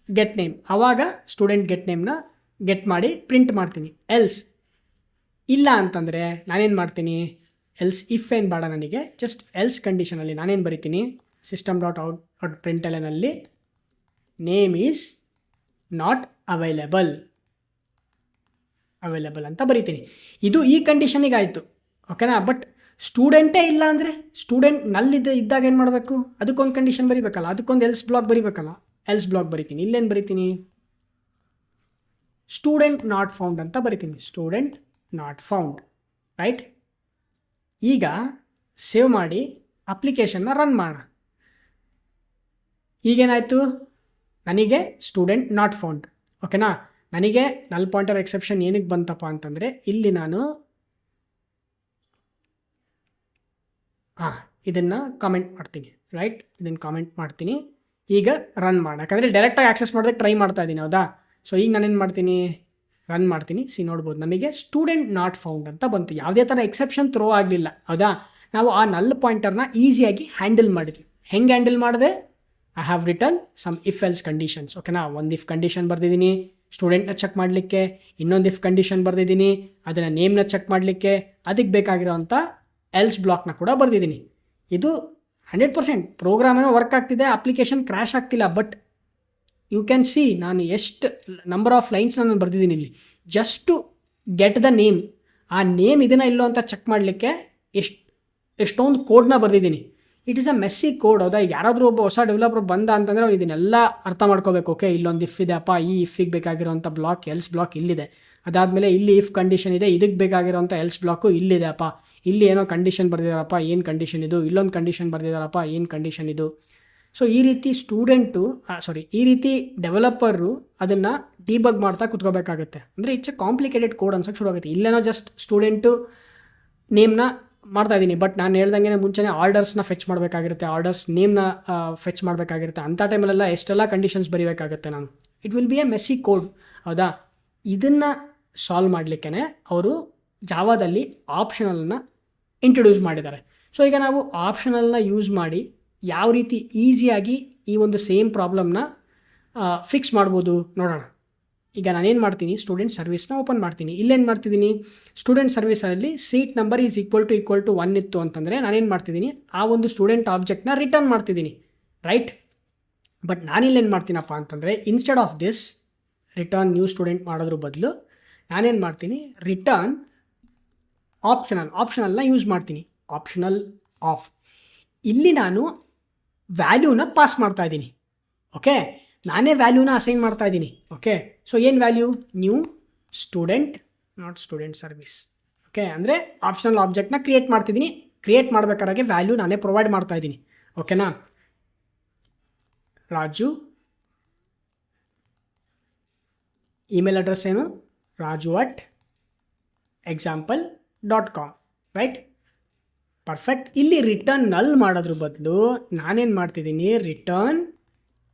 Speaker 1: ಗೆಟ್ ನೇಮ್, ಆವಾಗ ಸ್ಟೂಡೆಂಟ್ ಗೆಟ್ ನೇಮ್ನ ಗೆಟ್ ಮಾಡಿ ಪ್ರಿಂಟ್ ಮಾಡ್ತೀನಿ. ಎಲ್ಸ್ ಇಲ್ಲ ಅಂತಂದರೆ ನಾನೇನು ಮಾಡ್ತೀನಿ, ಎಲ್ಸ್ ಇಫ್ ಏನು ಬೇಡ ನನಗೆ, ಜಸ್ಟ್ ಎಲ್ಸ್ ಕಂಡೀಷನಲ್ಲಿ ನಾನೇನು ಬರಿತೀನಿ, ಸಿಸ್ಟಮ್ ಡಾಟ್ ಔಟ್ ಡಾಟ್ ಪ್ರಿಂಟ್ಎಲ್ಎನಲ್ಲಿ ನೇಮ್ ಈಸ್ ನಾಟ್ ಅವೈಲೇಬಲ್ ಅಂತ ಬರಿತೀನಿ. ಇದು ಈ ಕಂಡೀಷನಿಗೆ ಆಯಿತು, ಓಕೆನಾ. ಬಟ್ ಸ್ಟೂಡೆಂಟೇ ಇಲ್ಲ ಅಂದರೆ, ಸ್ಟೂಡೆಂಟ್ ನಲ್ಲಿದ್ದ ಇದ್ದಾಗ ಏನು ಮಾಡಬೇಕು, ಅದಕ್ಕೊಂದು ಕಂಡೀಷನ್ ಬರಿಬೇಕಲ್ಲ, ಅದಕ್ಕೊಂದು ಎಲ್ಸ್ ಬ್ಲಾಕ್ ಬರಿಬೇಕಲ್ಲ. ಎಲ್ಸ್ ಬ್ಲಾಕ್ ಬರಿತೀನಿ. ಇಲ್ಲೇನು ಬರಿತೀನಿ, ಸ್ಟೂಡೆಂಟ್ ನಾಟ್ ಫೌಂಡ್ ಅಂತ ಬರಿತೀನಿ. Student not found, right. ಈಗ ಸೇವ್ ಮಾಡಿ ಅಪ್ಲಿಕೇಶನ್ನ ರನ್ ಮಾಡೋಣ. ಈಗೇನಾಯಿತು, ನನಗೆ ಸ್ಟೂಡೆಂಟ್ ನಾಟ್ ಫೌಂಡ್, ಓಕೆನಾ. ನನಗೆ ನಲ್ ಪಾಯಿಂಟರ್ ಎಕ್ಸೆಪ್ಷನ್ ಏನಕ್ಕೆ ಬಂತಪ್ಪ ಅಂತಂದರೆ, ಇಲ್ಲಿ ನಾನು ಇದನ್ನು ಕಾಮೆಂಟ್ ಮಾಡ್ತೀನಿ, ರೈಟ್. ಇದನ್ನು ಕಾಮೆಂಟ್ ಮಾಡ್ತೀನಿ. ಈಗ ರನ್ ಮಾಡೋಣ, ಯಾಕಂದರೆ ಡೈರೆಕ್ಟಾಗಿ ಆಕ್ಸೆಸ್ ಮಾಡೋದಕ್ಕೆ ಟ್ರೈ ಮಾಡ್ತಾ ಇದ್ದೀನಿ, ಹೌದಾ. ಸೊ ಈಗ ನಾನೇನು ಮಾಡ್ತೀನಿ, ರನ್ ಮಾಡ್ತೀನಿ. ನೋಡ್ಬೋದು ನಮಗೆ ಸ್ಟೂಡೆಂಟ್ ನಾಟ್ ಫೌಂಡ್ ಅಂತ ಬಂತು. ಯಾವುದೇ ಥರ ಎಕ್ಸೆಪ್ಷನ್ ಥ್ರೋ ಆಗಲಿಲ್ಲ, ಹೌದಾ. ನಾವು ಆ ನಲ್ ಪಾಯಿಂಟರ್ನ ಈಸಿಯಾಗಿ ಹ್ಯಾಂಡಲ್ ಮಾಡಿದ್ವಿ. ಹೆಂಗೆ ಹ್ಯಾಂಡಲ್ ಮಾಡಿದೆ, I have return some if else conditions, ಓಕೆನಾ. ಒಂದು ಇಫ್ ಕಂಡೀಷನ್ ಬರೆದಿದ್ದೀನಿ ಸ್ಟೂಡೆಂಟ್ನ ಚೆಕ್ ಮಾಡಲಿಕ್ಕೆ, ಇನ್ನೊಂದು ಇಫ್ ಕಂಡೀಷನ್ ಬರೆದಿದ್ದೀನಿ ಅದನ್ನು ನೇಮ್ನ ಚೆಕ್ ಮಾಡಲಿಕ್ಕೆ, ಅದಕ್ಕೆ ಬೇಕಾಗಿರೋವಂಥ ಎಲ್ಸ್ ಬ್ಲಾಕ್ನ ಕೂಡ ಬರೆದಿದ್ದೀನಿ. ಇದು 100% ಪ್ರೋಗ್ರಾಮ್ ಏನೋ ವರ್ಕ್ ಆಗ್ತಿದೆ, ಅಪ್ಲಿಕೇಶನ್ ಕ್ರ್ಯಾಶ್ ಆಗ್ತಿಲ್ಲ. ಬಟ್ ಯು ಕ್ಯಾನ್ ಸಿ ನಾನು ಎಷ್ಟು ನಂಬರ್ ಆಫ್ ಲೈನ್ಸ್ ನಾನು ಬರೆದಿದ್ದೀನಿ ಇಲ್ಲಿ, just to get the name. ಆ ನೇಮ್ ಇದನ್ನು ಇಲ್ಲೋ ಅಂತ ಚೆಕ್ ಮಾಡಲಿಕ್ಕೆ ಎಷ್ಟೊಂದು ಕೋಡ್ನ ಬರೆದಿದ್ದೀನಿ. It is a messy code. ಹೌದಾ, ಈಗ ಯಾರಾದರೂ ಒಬ್ಬ ಹೊಸ ಡೆವಲಪರ್ ಬಂದ ಅಂತಂದರೆ ಅವ್ನು ಇದನ್ನೆಲ್ಲ ಅರ್ಥ ಮಾಡ್ಕೋಬೇಕು. ಓಕೆ, ಇಲ್ಲೊಂದು ಇಫ್ ಇದೆ ಅಪ್ಪ, ಈ ಇಫಿಗೆ ಬೇಕಾಗಿರೋಂಥ ಬ್ಲಾಕ್ ಎಲ್ಸ್ ಬ್ಲಾಕ್ ಇಲ್ಲಿದೆ. ಅದಾದಮೇಲೆ ಇಲ್ಲಿ ಇಫ್ ಕಂಡೀಷನ್ ಇದೆ, ಇದಕ್ಕೆ ಬೇಕಾಗಿರೋಂಥ ಎಲ್ಸ್ ಬ್ಲಾಕು ಇಲ್ಲಿದೆ ಅಪ್ಪ. ಇಲ್ಲಿ ಏನೋ ಕಂಡೀಷನ್ ಬರೆದಿದ್ದಾರಪ್ಪ, ಏನು ಕಂಡೀಷನ್ ಇದು, ಇಲ್ಲೊಂದು ಕಂಡೀಷನ್ ಬರೆದಿದ್ದಾರಪ್ಪ, ಏನು ಕಂಡೀಷನ್ ಇದು. ಸೊ ಈ ರೀತಿ ಈ ರೀತಿ ಡೆವಲಪರು ಅದನ್ನು ಡಿಬಗ್ ಮಾಡ್ತಾ ಕುತ್ಕೋಬೇಕಾಗುತ್ತೆ. ಅಂದರೆ ಇಟ್ಸ್ ಎ ಕಾಂಪ್ಲಿಕೇಟೆಡ್ ಕೋಡ್ ಅನ್ಸೋಕ್ಕೆ ಶುರು ಆಗುತ್ತೆ. ಇಲ್ಲೇನೋ ಜಸ್ಟ್ ಸ್ಟೂಡೆಂಟು ನೇಮ್ನ ಮಾಡ್ತಾಯಿದ್ದೀನಿ, ಬಟ್ ನಾನು ಹೇಳ್ದಂಗೆ ಮುಂಚೆನೇ ಆರ್ಡರ್ಸ್ನ ಫೆಚ್ ಮಾಡಬೇಕಾಗಿರುತ್ತೆ, ಆರ್ಡರ್ಸ್ ನೇಮ್ನ ಫೆಚ್ ಮಾಡಬೇಕಾಗಿರುತ್ತೆ. ಅಂಥ ಟೈಮಲ್ಲೆಲ್ಲ ಎಷ್ಟೆಲ್ಲ ಕಂಡೀಷನ್ಸ್ ಬರೀಬೇಕಾಗುತ್ತೆ ನಾನು. It will be a messy code. ಹೌದಾ, ಇದನ್ನು ಸಾಲ್ವ್ ಮಾಡಲಿಕ್ಕೆ ಅವರು ಜಾವಾದಲ್ಲಿ ಆಪ್ಷನಲ್ನ ಇಂಟ್ರೊಡ್ಯೂಸ್ ಮಾಡಿದ್ದಾರೆ. ಸೊ ಈಗ ನಾವು ಆಪ್ಷನಲ್ನ ಯೂಸ್ ಮಾಡಿ ಯಾವ ರೀತಿ ಈಸಿಯಾಗಿ ಈ ಒಂದು ಸೇಮ್ ಪ್ರಾಬ್ಲಮ್ನ ಫಿಕ್ಸ್ ಮಾಡ್ಬೋದು ನೋಡೋಣ. ಈಗ ನಾನೇನು ಮಾಡ್ತೀನಿ, ಸ್ಟೂಡೆಂಟ್ ಸರ್ವಿಸ್ನ ಓಪನ್ ಮಾಡ್ತೀನಿ. ಇಲ್ಲೇನು ಮಾಡ್ತಿದ್ದೀನಿ, ಸ್ಟೂಡೆಂಟ್ ಸರ್ವಿಸಲ್ಲಿ seat number is equal to 1 ಇತ್ತು ಅಂತಂದರೆ ನಾನೇನು ಮಾಡ್ತಿದ್ದೀನಿ, ಆ ಒಂದು ಸ್ಟೂಡೆಂಟ್ ಆಬ್ಜೆಕ್ಟ್ನ ರಿಟರ್ನ್ ಮಾಡ್ತಿದ್ದೀನಿ, ರೈಟ್. ಬಟ್ ನಾನಿಲ್ಲೇನು ಮಾಡ್ತೀನಪ್ಪ ಅಂತಂದರೆ, instead of this return new student ಮಾಡೋದ್ರ ಬದಲು ನಾನೇನು ಮಾಡ್ತೀನಿ, ರಿಟರ್ನ್ ಆಪ್ಷನಲ್ನ ಯೂಸ್ ಮಾಡ್ತೀನಿ. ಆಪ್ಷನಲ್ ಆಫ್, ಇಲ್ಲಿ ನಾನು ವ್ಯಾಲ್ಯೂನ ಪಾಸ್ ಮಾಡ್ತಾ ಇದ್ದೀನಿ. ಓಕೆ, ನಾನೇ ವ್ಯಾಲ್ಯೂನ ಅಸೈನ್ ಮಾಡ್ತಾ ಇದ್ದೀನಿ. ಓಕೆ, ಸೊ ಏನು value, new student, not student service. Okay, ಅಂದರೆ ಆಪ್ಷನಲ್ ಆಬ್ಜೆಕ್ಟ್ನ ಕ್ರಿಯೇಟ್ ಮಾಡ್ತಿದ್ದೀನಿ. ಕ್ರಿಯೇಟ್ ಮಾಡಬೇಕಾದ್ರೆ ವ್ಯಾಲ್ಯೂ ನಾನೇ ಪ್ರೊವೈಡ್ ಮಾಡ್ತಾ ಇದ್ದೀನಿ. ಓಕೆನಾ, ರಾಜು, ಇಮೇಲ್ ಅಡ್ರೆಸ್ ಏನು, raju@example.com, ರೈಟ್. ಪರ್ಫೆಕ್ಟ್. ಇಲ್ಲಿ ರಿಟರ್ನ್ ನಲ್ ಮಾಡೋದ್ರ ಬದಲು ನಾನೇನು ಮಾಡ್ತಿದ್ದೀನಿ, ರಿಟರ್ನ್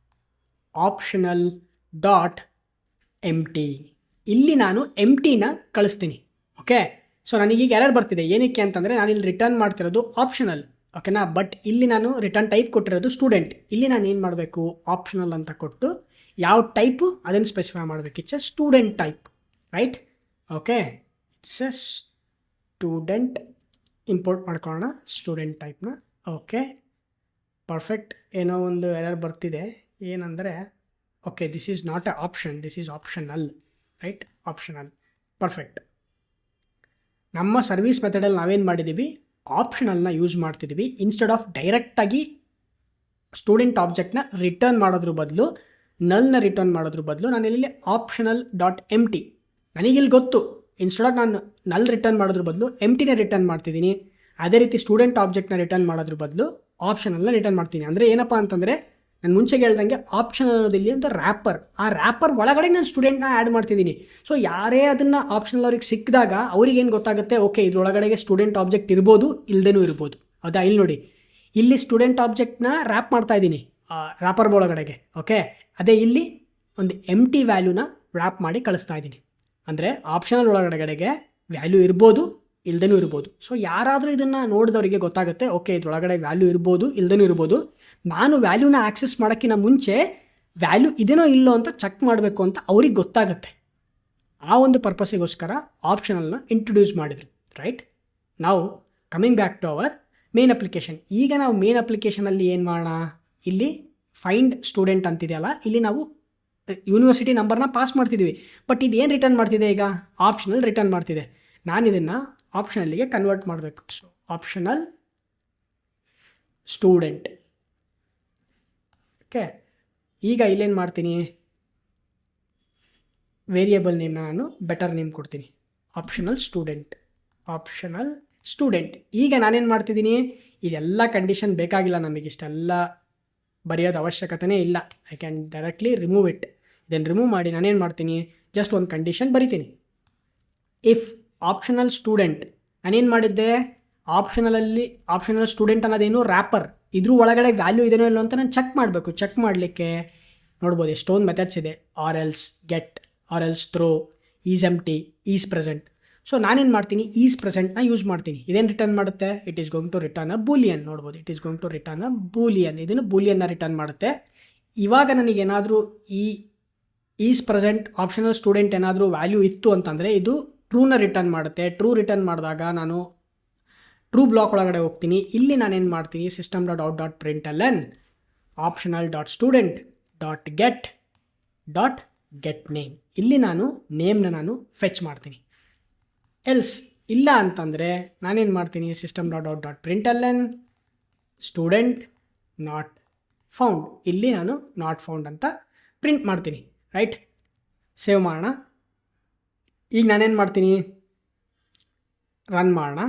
Speaker 1: ಆಪ್ಷನಲ್ ಡಾಟ್ ಎಂಟಿ. ಇಲ್ಲಿ ನಾನು ಎಂಟಿನ ಕಳಿಸ್ತೀನಿ. ಓಕೆ, ಸೊ ನನಗೀಗ ಎರರ್ ಬರ್ತಿದೆ. ಏನಕ್ಕೆ ಅಂತಂದರೆ ನಾನಿಲ್ಲಿ ರಿಟರ್ನ್ ಮಾಡ್ತಿರೋದು ಆಪ್ಷನಲ್. ಓಕೆನಾ, ಬಟ್ ಇಲ್ಲಿ ನಾನು ರಿಟರ್ನ್ ಟೈಪ್ ಕೊಟ್ಟಿರೋದು ಸ್ಟೂಡೆಂಟ್. ಇಲ್ಲಿ ನಾನು ಏನು ಮಾಡಬೇಕು, ಆಪ್ಷನಲ್ ಅಂತ ಕೊಟ್ಟು ಯಾವ ಟೈಪು ಅದನ್ನು ಸ್ಪೆಸಿಫೈ ಮಾಡಬೇಕು. It's a student type, right. Okay, it's a student, import ಮಾಡ್ಕೊಳ್ಳೋಣ ಸ್ಟೂಡೆಂಟ್ ಟೈಪ್ನ. Okay, perfect. ಏನೋ ಒಂದು ಎರರ್ ಬರ್ತಿದೆ, ಏನಂದರೆ okay, this is not a option, this is optional, right. Optional, perfect. ನಮ್ಮ ಸರ್ವಿಸ್ ಮೆಥಡಲ್ಲಿ ನಾವೇನು ಮಾಡಿದ್ದೀವಿ, ಆಪ್ಷನಲ್ನ ಯೂಸ್ ಮಾಡ್ತಿದ್ದೀವಿ. ಇನ್ಸ್ಟೆಡ್ ಆಫ್ ಡೈರೆಕ್ಟಾಗಿ ಸ್ಟೂಡೆಂಟ್ ಆಬ್ಜೆಕ್ಟ್ನ ರಿಟರ್ನ್ ಮಾಡೋದ್ರ ಬದಲು, ನಲ್ನ ರಿಟರ್ನ್ ಮಾಡೋದ್ರ ಬದಲು ನಾನಿಲ್ಲಿ ಆಪ್ಷನಲ್ ಡಾಟ್ ಎಂಟಿ, ನನಗಿಲ್ಲಿ ಗೊತ್ತು, ಇನ್ಸ್ಟೆಡ್ ಆಫ್ ನಾನು ನಲ್ ರಿಟರ್ನ್ ಮಾಡೋದ್ರ ಬದಲು ಎಂಟಿನೇ ರಿಟರ್ನ್ ಮಾಡ್ತಿದ್ದೀನಿ. ಅದೇ ರೀತಿ ಸ್ಟೂಡೆಂಟ್ ಆಬ್ಜೆಕ್ಟ್ನ ರಿಟರ್ನ್ ಮಾಡೋದ್ರ ಬದಲು ಆಪ್ಷನಲ್ನ ರಿಟರ್ನ್ ಮಾಡ್ತೀನಿ. ಅಂದರೆ ಏನಪ್ಪ ಅಂತಂದರೆ, ನಾನು ಮುಂಚೆಗೆ ಹೇಳ್ದಂಗೆ ಆಪ್ಷನ್ ಅನ್ನೋದಿಲ್ಲಿ ಅಂತ ರ್ಯಾಪರ್, ಆ ರ್ಯಾಪರ್ ಒಳಗಡೆ ನಾನು ಸ್ಟೂಡೆಂಟ್ನ ಆ್ಯಡ್ ಮಾಡ್ತಿದ್ದೀನಿ. ಸೊ ಯಾರೇ ಅದನ್ನು ಆಪ್ಷನಲ್ ಅವ್ರಿಗೆ ಸಿಕ್ಕಿದಾಗ ಅವ್ರಿಗೇನು ಗೊತ್ತಾಗುತ್ತೆ, ಓಕೆ ಇದ್ರೊಳಗಡೆಗೆ ಸ್ಟೂಡೆಂಟ್ ಆಬ್ಜೆಕ್ಟ್ ಇರ್ಬೋದು, ಇಲ್ಲದೇನೂ ಇರ್ಬೋದು. ಹೌದಾ, ಇಲ್ಲಿ ನೋಡಿ, ಇಲ್ಲಿ ಸ್ಟೂಡೆಂಟ್ ಆಬ್ಜೆಕ್ಟ್ನ ರ್ಯಾಪ್ ಮಾಡ್ತಾ ಇದ್ದೀನಿ ರ್ಯಾಪರ್ ಒಳಗಡೆಗೆ. ಓಕೆ, ಅದೇ ಇಲ್ಲಿ ಒಂದು ಎಂಟಿ ವ್ಯಾಲ್ಯೂನ ರ್ಯಾಪ್ ಮಾಡಿ ಕಳಿಸ್ತಾ ಇದ್ದೀನಿ. ಅಂದರೆ ಆಪ್ಷನಲ್ ಒಳಗಡೆಗೆ ವ್ಯಾಲ್ಯೂ ಇರ್ಬೋದು, ಇಲ್ದೇನೂ ಇರ್ಬೋದು. ಸೊ ಯಾರಾದರೂ ಇದನ್ನು ನೋಡಿದವರಿಗೆ ಗೊತ್ತಾಗುತ್ತೆ, ಓಕೆ ಇದ್ರೊಳಗಡೆ ವ್ಯಾಲ್ಯೂ ಇರ್ಬೋದು, ಇಲ್ದೇನೂ ಇರ್ಬೋದು. ನಾನು ವ್ಯಾಲ್ಯೂನ ಆಕ್ಸೆಸ್ ಮಾಡೋಕ್ಕಿಂತ ಮುಂಚೆ ವ್ಯಾಲ್ಯೂ ಇದೇನೋ ಇಲ್ಲೋ ಅಂತ ಚೆಕ್ ಮಾಡಬೇಕು ಅಂತ ಅವ್ರಿಗೆ ಗೊತ್ತಾಗುತ್ತೆ. ಆ ಒಂದು ಪರ್ಪಸ್ಸಿಗೋಸ್ಕರ ಆಪ್ಷನಲ್ನ ಇಂಟ್ರೊಡ್ಯೂಸ್ ಮಾಡಿದ್ರು, ರೈಟ್. ನಾವು coming back to our main application. ಈಗ ನಾವು ಮೇನ್ ಅಪ್ಲಿಕೇಶನಲ್ಲಿ ಏನು ಮಾಡೋಣ, ಇಲ್ಲಿ ಫೈಂಡ್ ಸ್ಟೂಡೆಂಟ್ ಅಂತಿದೆಯಲ್ಲ, ಇಲ್ಲಿ ನಾವು ಯೂನಿವರ್ಸಿಟಿ ನಂಬರ್ನ ಪಾಸ್ ಮಾಡ್ತಿದ್ದೀವಿ. ಬಟ್ ಇದೇನು ರಿಟರ್ನ್ ಮಾಡ್ತಿದೆ, ಈಗ ಆಪ್ಷನಲ್ ರಿಟರ್ನ್ ಮಾಡ್ತಿದೆ. ನಾನು ಇದನ್ನು ಆಪ್ಷನಲ್ಲಿಗೆ ಕನ್ವರ್ಟ್ ಮಾಡಬೇಕು. So optional student. ಓಕೆ, ಈಗ ಇಲ್ಲೇನು ಮಾಡ್ತೀನಿ, ವೇರಿಯೇಬಲ್ ನೇಮ್ನ ನಾನು ಬೆಟರ್ ನೇಮ್ ಕೊಡ್ತೀನಿ, ಆಪ್ಷನಲ್ ಸ್ಟೂಡೆಂಟ್. ಈಗ ನಾನೇನು ಮಾಡ್ತಿದ್ದೀನಿ, ಇದೆಲ್ಲ ಕಂಡೀಷನ್ ಬೇಕಾಗಿಲ್ಲ ನಮಗೆ, ಇಷ್ಟೆಲ್ಲ ಬರೆಯೋದು ಅವಶ್ಯಕತೆಯೇ ಇಲ್ಲ. I can directly remove it. ಇದನ್ನು ರಿಮೂವ್ ಮಾಡಿ ನಾನೇನು ಮಾಡ್ತೀನಿ, ಜಸ್ಟ್ ಒಂದು ಕಂಡೀಷನ್ ಬರಿತೀನಿ. ಇಫ್ ಆಪ್ಷನಲ್ ಸ್ಟೂಡೆಂಟ್, ನಾನೇನು ಮಾಡಿದ್ದೆ, ಆಪ್ಷನಲ್ ಸ್ಟೂಡೆಂಟ್ ಅನ್ನೋದೇನು ರ್ಯಾಪರ್, ಇದ್ರ ಒಳಗಡೆ ವ್ಯಾಲ್ಯೂ ಇದೆಯೋ ಇಲ್ಲೋ ಅಂತ ನಾನು ಚೆಕ್ ಮಾಡಬೇಕು. ಚೆಕ್ ಮಾಡಲಿಕ್ಕೆ ನೋಡ್ಬೋದು ಎಷ್ಟೊಂದು ಮೆಥಡ್ಸ್ ಇದೆ, or else get, or else throw, is empty, is present. So ನಾನೇನು ಮಾಡ್ತೀನಿ, ಈಸ್ ಪ್ರೆಸೆಂಟ್ನ ಯೂಸ್ ಮಾಡ್ತೀನಿ. ಇದೇನು ರಿಟರ್ನ್ ಮಾಡುತ್ತೆ, it is going to return a boolean. ನೋಡ್ಬೋದು, it is going to return a boolean. ಇದನ್ನು ಬೂಲಿಯನ್ನ ರಿಟರ್ನ್ ಮಾಡುತ್ತೆ. ಇವಾಗ ನನಗೇನಾದರೂ ಈಸ್ ಪ್ರೆಸೆಂಟ್ ಆಪ್ಷನಲ್ ಸ್ಟೂಡೆಂಟ್ ಏನಾದರೂ ವ್ಯಾಲ್ಯೂ ಇತ್ತು ಅಂತಂದರೆ ಇದು ಟ್ರೂನ ರಿಟರ್ನ್ ಮಾಡುತ್ತೆ. ಟ್ರೂ ರಿಟರ್ನ್ ಮಾಡಿದಾಗ ನಾನು ಟ್ರೂ ಬ್ಲಾಕ್ ಒಳಗಡೆ ಹೋಗ್ತೀನಿ. ಇಲ್ಲಿ ನಾನೇನು ಮಾಡ್ತೀನಿ, system.out.println optional dot student dot get name. ಇಲ್ಲಿ ನಾನು ನೇಮ್ನ ನಾನು ಫೆಚ್ ಮಾಡ್ತೀನಿ. ಎಲ್ಸ್ ಇಲ್ಲ ಅಂತಂದರೆ ನಾನೇನು ಮಾಡ್ತೀನಿ, system.out.println ಸ್ಟೂಡೆಂಟ್ ನಾಟ್ ಫೌಂಡ್. ಇಲ್ಲಿ ನಾನು ನಾಟ್ ಫೌಂಡ್ ಅಂತ ಪ್ರಿಂಟ್ ಮಾಡ್ತೀನಿ, ರೈಟ್. ಸೇವ್ ಮಾಡೋಣ. ಈಗ ನಾನೇನು ಮಾಡ್ತೀನಿ, ರನ್ ಮಾಡೋಣ,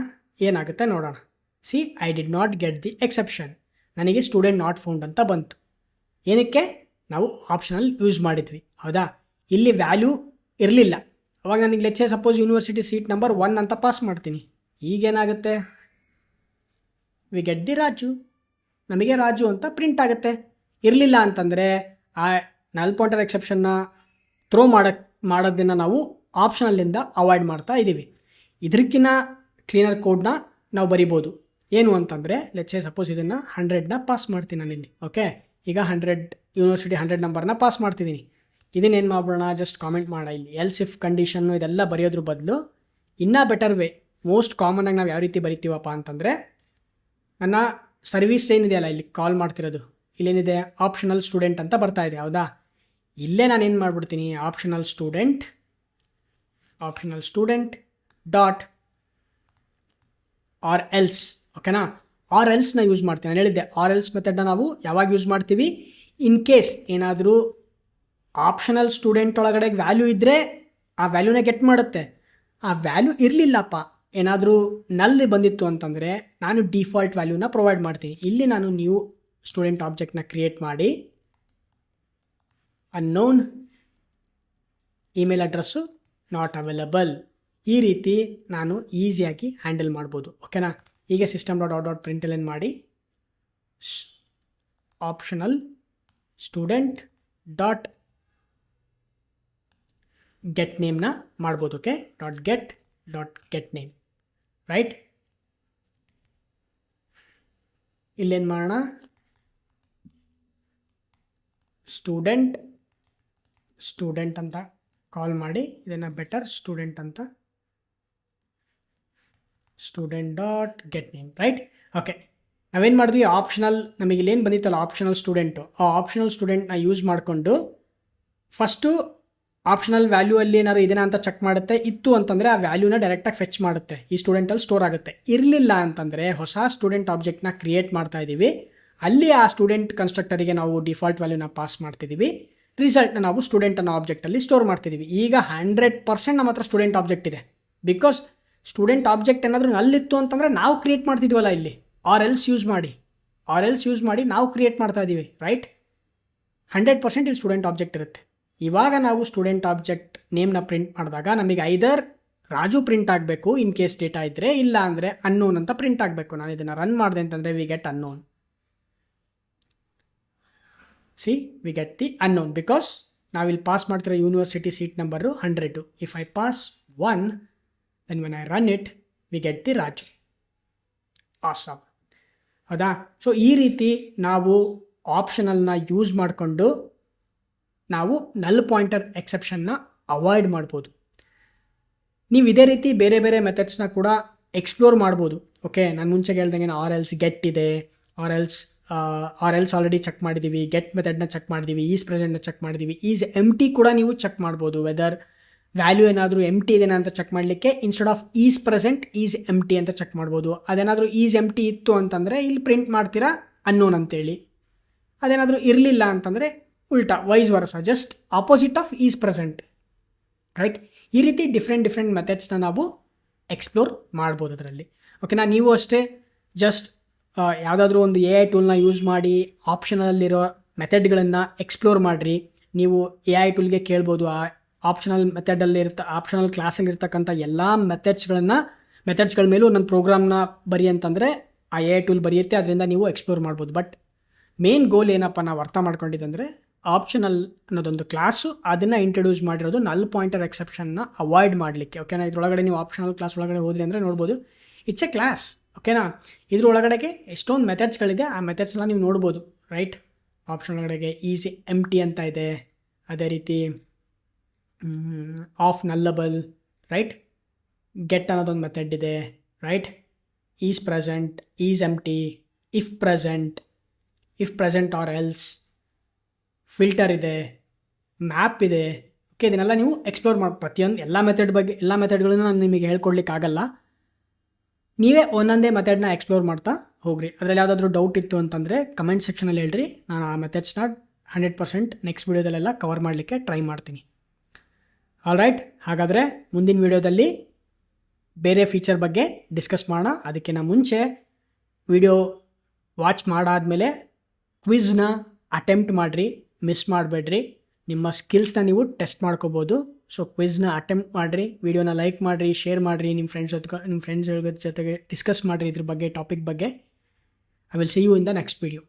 Speaker 1: ಏನಾಗುತ್ತೆ ನೋಡೋಣ. C, I did not get the exception. ನನಗೆ ಸ್ಟೂಡೆಂಟ್ ನಾಟ್ ಫೌಂಡ್ ಅಂತ ಬಂತು. ಏನಕ್ಕೆ? ನಾವು ಆಪ್ಷನಲ್ ಯೂಸ್ ಮಾಡಿದ್ವಿ, ಹೌದಾ. ಇಲ್ಲಿ ವ್ಯಾಲ್ಯೂ ಇರಲಿಲ್ಲ. ಅವಾಗ ನನಗೆ let's say suppose university seat number 1 ಅಂತ ಪಾಸ್ ಮಾಡ್ತೀನಿ. ಈಗೇನಾಗುತ್ತೆ, ವಿ ಗೆಟ್ ದಿ ರಾಜು, ನಮಗೆ ರಾಜು ಅಂತ ಪ್ರಿಂಟ್ ಆಗುತ್ತೆ. ಇರಲಿಲ್ಲ ಅಂತಂದರೆ ಆ ನಲ್ ಪಾಯಿಂಟರ್ ಎಕ್ಸೆಪ್ಷನ್ನ ಥ್ರೋ ಮಾಡೋದನ್ನು ನಾವು ಆಪ್ಷನಲ್ಲಿಂದ ಅವಾಯ್ಡ್ ಮಾಡ್ತಾ ಇದ್ದೀವಿ. ಇದಕ್ಕಿಂತ ಕ್ಲೀನರ್ ಕೋಡ್ನ ನಾವು ಬರಿಬೋದು. ಏನು ಅಂತಂದರೆ ಲೆಟ್ಸ್ ಸೇ ಸಪೋಸ್ ಇದನ್ನು 100ನ ಪಾಸ್ ಮಾಡ್ತೀನಿ ನಾನಿಲ್ಲಿ. ಓಕೆ, ಈಗ 100 ಯೂನಿವರ್ಸಿಟಿ 100 ನಂಬರ್ನ ಪಾಸ್ ಮಾಡ್ತಿದ್ದೀನಿ. ಇದನ್ನೇನು ಮಾಡೋಣ, ಜಸ್ಟ್ ಕಾಮೆಂಟ್ ಮಾಡೋಣ. ಇಲ್ಲಿ ಎಲ್ಸ್ ಇಫ್ ಕಂಡೀಷನ್ನು ಇದೆಲ್ಲ ಬರೆಯೋದ್ರ ಬದಲು ಇನ್ನೂ ಬೆಟರ್ ವೇ, ಮೋಸ್ಟ್ ಕಾಮನ್ನಾಗಿ ನಾವು ಯಾವ ರೀತಿ ಬರಿತೀವಪ್ಪ ಅಂತಂದರೆ, ನನ್ನ ಸರ್ವಿಸ್ ಏನಿದೆಯಲ್ಲ ಇಲ್ಲಿ ಕಾಲ್ ಮಾಡ್ತಿರೋದು, ಇಲ್ಲೇನಿದೆ ಆಪ್ಷನಲ್ ಸ್ಟೂಡೆಂಟ್ ಅಂತ ಬರ್ತಾ ಇದೆ, ಹೌದಾ. ಇಲ್ಲೇ ನಾನೇನು ಮಾಡಿಬಿಡ್ತೀನಿ, optional student dot or else. ಓಕೆನಾ, ಆರ್ ಎಲ್ಸ್ನ ಯೂಸ್ ಮಾಡ್ತೀನಿ. ನಾನು ಹೇಳಿದ್ದೆ ಆರ್ ಎಲ್ಸ್ ಮೆಥಡ್ನ ನಾವು ಯಾವಾಗ ಯೂಸ್ ಮಾಡ್ತೀವಿ, ಇನ್ ಕೇಸ್ ಏನಾದರೂ ಆಪ್ಷನಲ್ ಸ್ಟೂಡೆಂಟ್ ಒಳಗಡೆ ವ್ಯಾಲ್ಯೂ ಇದ್ದರೆ ಆ ವ್ಯಾಲ್ಯೂನ ಗೆಟ್ ಮಾಡುತ್ತೆ. ಆ ವ್ಯಾಲ್ಯೂ ಇರಲಿಲ್ಲಪ್ಪ, ಏನಾದರೂ ನಲ್ಲಿ ಬಂದಿತ್ತು ಅಂತಂದರೆ ನಾನು ಡಿಫಾಲ್ಟ್ ವ್ಯಾಲ್ಯೂನ ಪ್ರೊವೈಡ್ ಮಾಡ್ತೀನಿ. ಇಲ್ಲಿ ನಾನು ನ್ಯೂ ಸ್ಟೂಡೆಂಟ್ ಆಬ್ಜೆಕ್ಟ್ನ ಕ್ರಿಯೇಟ್ ಮಾಡಿ unknown email address not available, ಈ ರೀತಿ ನಾನು ಈಸಿಯಾಗಿ ಹ್ಯಾಂಡಲ್ ಮಾಡ್ಬೋದು. ಓಕೆನಾ. ಈಗ system.out.println ಮಾಡಿ ಆಪ್ಷನಲ್ ಸ್ಟೂಡೆಂಟ್ ಡಾಟ್ ಗೆಟ್ ನೇಮ್ನ ಮಾಡ್ಬೋದು. Okay, get name, right. ಇಲ್ಲೇನು ಮಾಡೋಣ, ಸ್ಟೂಡೆಂಟ್ ಅಂತ ಕಾಲ್ ಮಾಡಿ ಇದನ್ನು better student dot get name, right. Okay, ನಾವೇನು ಮಾಡಿದ್ವಿ, ಆಪ್ಷನಲ್ ನಮಗೆ ಇಲ್ಲೇನು ಬಂದಿತ್ತಲ್ಲ ಆಪ್ಷನಲ್ ಸ್ಟೂಡೆಂಟು, ಆ ಆಪ್ಷನಲ್ ಸ್ಟೂಡೆಂಟ್ನ ಯೂಸ್ ಮಾಡಿಕೊಂಡು ಫಸ್ಟು ಆಪ್ಷನಲ್ ವ್ಯಾಲ್ಯೂ ಅಲ್ಲಿ ಏನಾದ್ರು ಇದನ್ನ ಅಂತ ಚೆಕ್ ಮಾಡುತ್ತೆ. ಇತ್ತು ಅಂತಂದರೆ ಆ ವ್ಯಾಲ್ಯೂನ ಡೈರೆಕ್ಟಾಗಿ ಫೆಚ್ ಮಾಡುತ್ತೆ, ಈ ಸ್ಟೂಡೆಂಟಲ್ಲಿ ಸ್ಟೋರ್ ಆಗುತ್ತೆ. ಇರಲಿಲ್ಲ ಅಂತಂದರೆ ಹೊಸ ಸ್ಟೂಡೆಂಟ್ ಆಬ್ಜೆಕ್ಟ್ನ ಕ್ರಿಯೇಟ್ ಮಾಡ್ತಾ ಇದ್ದೀವಿ, ಅಲ್ಲಿ ಆ ಸ್ಟೂಡೆಂಟ್ ಕನ್ಸ್ಟ್ರಕ್ಟರಿಗೆ ನಾವು ಡಿಫಾಲ್ಟ್ ವ್ಯಾಲ್ಯೂನ ಪಾಸ್ ಮಾಡ್ತಿದ್ದೀವಿ, ರಿಸಲ್ಟ್ನ ನಾವು ಸ್ಟೂಡೆಂಟ್ ಅನ್ನೋ ಆಬ್ಜೆಕ್ಟಲ್ಲಿ ಸ್ಟೋರ್ ಮಾಡ್ತಿದ್ದೀವಿ. ಈಗ 100% ನಮ್ಮ ಹತ್ರ ಸ್ಟೂಡೆಂಟ್ ಆಬ್ಜೆಕ್ಟ್ ಇದೆ. ಬಿಕಾಸ್ ಸ್ಟೂಡೆಂಟ್ ಆಬ್ಜೆಕ್ಟ್ ಏನಾದರೂ ನಲ್ಲಿತ್ತು ಅಂತಂದರೆ ನಾವು ಕ್ರಿಯೇಟ್ ಮಾಡ್ತಿದ್ವಲ್ಲ, ಇಲ್ಲಿ ಆರ್ ಎಲ್ಸ್ ಯೂಸ್ ಮಾಡಿ ನಾವು ಕ್ರಿಯೇಟ್ ಮಾಡ್ತಾ ಇದ್ದೀವಿ, ರೈಟ್. 100% ಇಲ್ಲಿ ಸ್ಟೂಡೆಂಟ್ ಆಬ್ಜೆಕ್ಟ್ ಇರುತ್ತೆ. ಇವಾಗ ನಾವು ಸ್ಟೂಡೆಂಟ್ ಆಬ್ಜೆಕ್ಟ್ ನೇಮ್ನ ಪ್ರಿಂಟ್ ಮಾಡಿದಾಗ ನಮಗೆ ಐದರ್ ರಾಜು ಪ್ರಿಂಟ್ ಆಗಬೇಕು ಇನ್ ಕೇಸ್ ಡೇಟಾ ಇದ್ದರೆ, ಇಲ್ಲ ಅಂದರೆ ಅನ್ನೋನ್ ಅಂತ ಪ್ರಿಂಟ್ ಆಗಬೇಕು. ನಾನು ಇದನ್ನು ರನ್ ಮಾಡಿದೆ ಅಂತಂದರೆ we get unknown. We get the unknown because ನಾವಿಲ್ಲಿ ಪಾಸ್ ಮಾಡ್ತಿರೋ university seat number 100. If I pass 1, then when I run it we get the Raju. Awesome, ಹೌದಾ. ಸೊ ಈ ರೀತಿ ನಾವು ಆಪ್ಷನಲ್ನ ಯೂಸ್ ಮಾಡಿಕೊಂಡು ನಾವು ನಲ್ ಪಾಯಿಂಟರ್ ಎಕ್ಸೆಪ್ಷನ್ನ ಅವಾಯ್ಡ್ ಮಾಡ್ಬೋದು. ನೀವು ಇದೇ ರೀತಿ ಬೇರೆ ಬೇರೆ ಮೆಥಡ್ಸ್ನ ಕೂಡ ಎಕ್ಸ್ಪ್ಲೋರ್ ಮಾಡ್ಬೋದು. ಓಕೆ, ನಾನು ಮುಂಚೆಗೆ ಹೇಳ್ದಂಗೆ ಆರ್ ಎಲ್ಸ್ ಗೆಟ್ ಇದೆ, ಆರ್ ಎಲ್ಸ್ ಆಲ್ರೆಡಿ ಚೆಕ್ ಮಾಡಿದ್ದೀವಿ, ಗೆಟ್ ಮೆಥಡ್ನ ಚೆಕ್ ಮಾಡಿದ್ದೀವಿ, ಈಸ್ ಪ್ರೆಸೆಂಟ್ನ ಚೆಕ್ ಮಾಡಿದ್ದೀವಿ, ಈಸ್ ಎಂಟಿ ಕೂಡ ನೀವು ಚೆಕ್ ಮಾಡ್ಬೋದು. ವೆದರ್ ವ್ಯಾಲ್ಯೂ ಏನಾದರೂ ಎಂಟಿ ಇದೆನಾ ಅಂತ ಚೆಕ್ ಮಾಡಲಿಕ್ಕೆ instead of is present is empty ಅಂತ ಚೆಕ್ ಮಾಡ್ಬೋದು. ಅದೇನಾದರೂ ಈಸ್ ಎಂಟಿ ಇತ್ತು ಅಂತಂದರೆ ಇಲ್ಲಿ ಪ್ರಿಂಟ್ ಮಾಡ್ತೀರಾ ಅನ್ನೋನ್ ಅಂತೇಳಿ, ಅದೇನಾದರೂ ಇರಲಿಲ್ಲ ಅಂತಂದರೆ ಉಲ್ಟಾ ವೈಸ್ ವರ್ಸ, just opposite of is present, right. ಈ ರೀತಿ ಡಿಫ್ರೆಂಟ್ ಮೆಥಡ್ಸ್ನ ನಾವು ಎಕ್ಸ್ಪ್ಲೋರ್ ಮಾಡ್ಬೋದು ಅದರಲ್ಲಿ. ಓಕೆನಾ. ನೀವು ಅಷ್ಟೇ ಜಸ್ಟ್ ಯಾವುದಾದ್ರೂ ಒಂದು AI ಟೂಲ್ನ ಯೂಸ್ ಮಾಡಿ ಆಪ್ಷನಲ್ಲಿರೋ ಮೆಥಡ್ಗಳನ್ನು ಎಕ್ಸ್ಪ್ಲೋರ್ ಮಾಡಿರಿ. ನೀವು AI ಟೂಲ್ಗೆ ಕೇಳ್ಬೋದು, ಆ ಆಪ್ಷನಲ್ ಕ್ಲಾಸಲ್ಲಿರ್ತಕ್ಕಂಥ ಎಲ್ಲ ಮೆಥಡ್ಸ್ಗಳ ಮೇಲೂ ನನ್ನ ಪ್ರೋಗ್ರಾಮ್ನ ಬರಿ ಅಂತಂದರೆ ಆ AI ಟೂಲ್ ಬರೆಯುತ್ತೆ, ಅದರಿಂದ ನೀವು ಎಕ್ಸ್ಪ್ಲೋರ್ ಮಾಡ್ಬೋದು. ಬಟ್ ಮೇನ್ ಗೋಲ್ ಏನಪ್ಪ ನಾವು ಅರ್ಥ ಮಾಡ್ಕೊಂಡಿದ್ದಂದರೆ ಆಪ್ಷನಲ್ ಅನ್ನೋದೊಂದು ಕ್ಲಾಸು, ಅದನ್ನು ಇಂಟ್ರೊಡ್ಯೂಸ್ ಮಾಡಿರೋದು ನಲ್ ಪಾಯಿಂಟರ್ ಎಕ್ಸೆಪ್ಷನ್ನ ಅವಾಯ್ಡ್ ಮಾಡಲಿಕ್ಕೆ. ಓಕೆನಾ. ಇದರೊಳಗಡೆ ನೀವು ಆಪ್ಷನಲ್ ಕ್ಲಾಸ್ ಒಳಗಡೆ ಹೋದ್ರಿ ಅಂದರೆ ನೋಡ್ಬೋದು ಇಟ್ಸ್ ಎ ಕ್ಲಾಸ್. ಓಕೆನಾ. ಇದ್ರೊಳಗಡೆಗೆ ಎಷ್ಟೊಂದು ಮೆಥಡ್ಸ್ಗಳಿದೆ, ಆ ಮೆಥಡ್ಸ್ನ ನೀವು ನೋಡ್ಬೋದು, ರೈಟ್. ಆಪ್ಷನ್ ಒಳಗಡೆಗೆ ಈಸ್ ಎಂಟಿ ಅಂತ ಇದೆ, ಅದೇ ರೀತಿ ಆಫ್ ನಲ್ಲಬಲ್, ರೈಟ್. ಗೆಟ್ ಅನ್ನೋದೊಂದು ಮೆಥಡ್ ಇದೆ, right. Is present, is empty, if present or else, filter ಇದೆ, ಮ್ಯಾಪ್ ಇದೆ. ಓಕೆ, ಇದನ್ನೆಲ್ಲ ನೀವು ಎಕ್ಸ್ಪ್ಲೋರ್ ಮಾಡಿ ಪ್ರತಿಯೊಂದು ಎಲ್ಲ ಮೆಥಡ್ಗಳನ್ನು ನಾನು ನಿಮಗೆ ಹೇಳ್ಕೊಡ್ಲಿಕ್ಕಾಗಲ್ಲ. ನೀವೇ ಒಂದೊಂದೇ ಮೆಥಡ್ನ ಎಕ್ಸ್ಪ್ಲೋರ್ ಮಾಡ್ತಾ ಹೋಗ್ರಿ. ಅದರಲ್ಲಿ ಯಾವುದಾದ್ರೂ ಡೌಟ್ ಇತ್ತು ಅಂತಂದರೆ ಕಮೆಂಟ್ ಸೆಕ್ಷನಲ್ಲಿ ಹೇಳ್ರಿ. ನಾನು ಆ ಮೆಥಡ್ಸ್ನ 100% ನೆಕ್ಸ್ಟ್ ವೀಡಿಯೋದಲ್ಲೆಲ್ಲ ಕವರ್ ಮಾಡಲಿಕ್ಕೆ ಟ್ರೈ ಮಾಡ್ತೀನಿ. ಆಲ್ ರೈಟ್, ಹಾಗಾದರೆ ಮುಂದಿನ ವೀಡಿಯೋದಲ್ಲಿ ಬೇರೆ ಫೀಚರ್ ಬಗ್ಗೆ ಡಿಸ್ಕಸ್ ಮಾಡೋಣ. ಅದಕ್ಕಿಂತ ಮುಂಚೆ ವಿಡಿಯೋ ವಾಚ್ ಮಾಡಾದಮೇಲೆ ಕ್ವಿಜ್ನ ಅಟೆಂಪ್ಟ್ ಮಾಡಿರಿ, ಮಿಸ್ ಮಾಡಬೇಡ್ರಿ. ನಿಮ್ಮ ಸ್ಕಿಲ್ಸ್ನ ನೀವು ಟೆಸ್ಟ್ ಮಾಡ್ಕೋಬೋದು. ಸೊ ಕ್ವಿಜ್ನ ಅಟೆಂಪ್ಟ್ ಮಾಡಿರಿ, ವಿಡಿಯೋನ ಲೈಕ್ ಮಾಡಿರಿ, ಶೇರ್ ಮಾಡಿರಿ, ನಿಮ್ಮ ಫ್ರೆಂಡ್ಸ್ ಜೊತೆಗೆ ಡಿಸ್ಕಸ್ ಮಾಡಿರಿ ಇದ್ರ ಬಗ್ಗೆ, ಟಾಪಿಕ್ ಬಗ್ಗೆ. I will see you in the next video.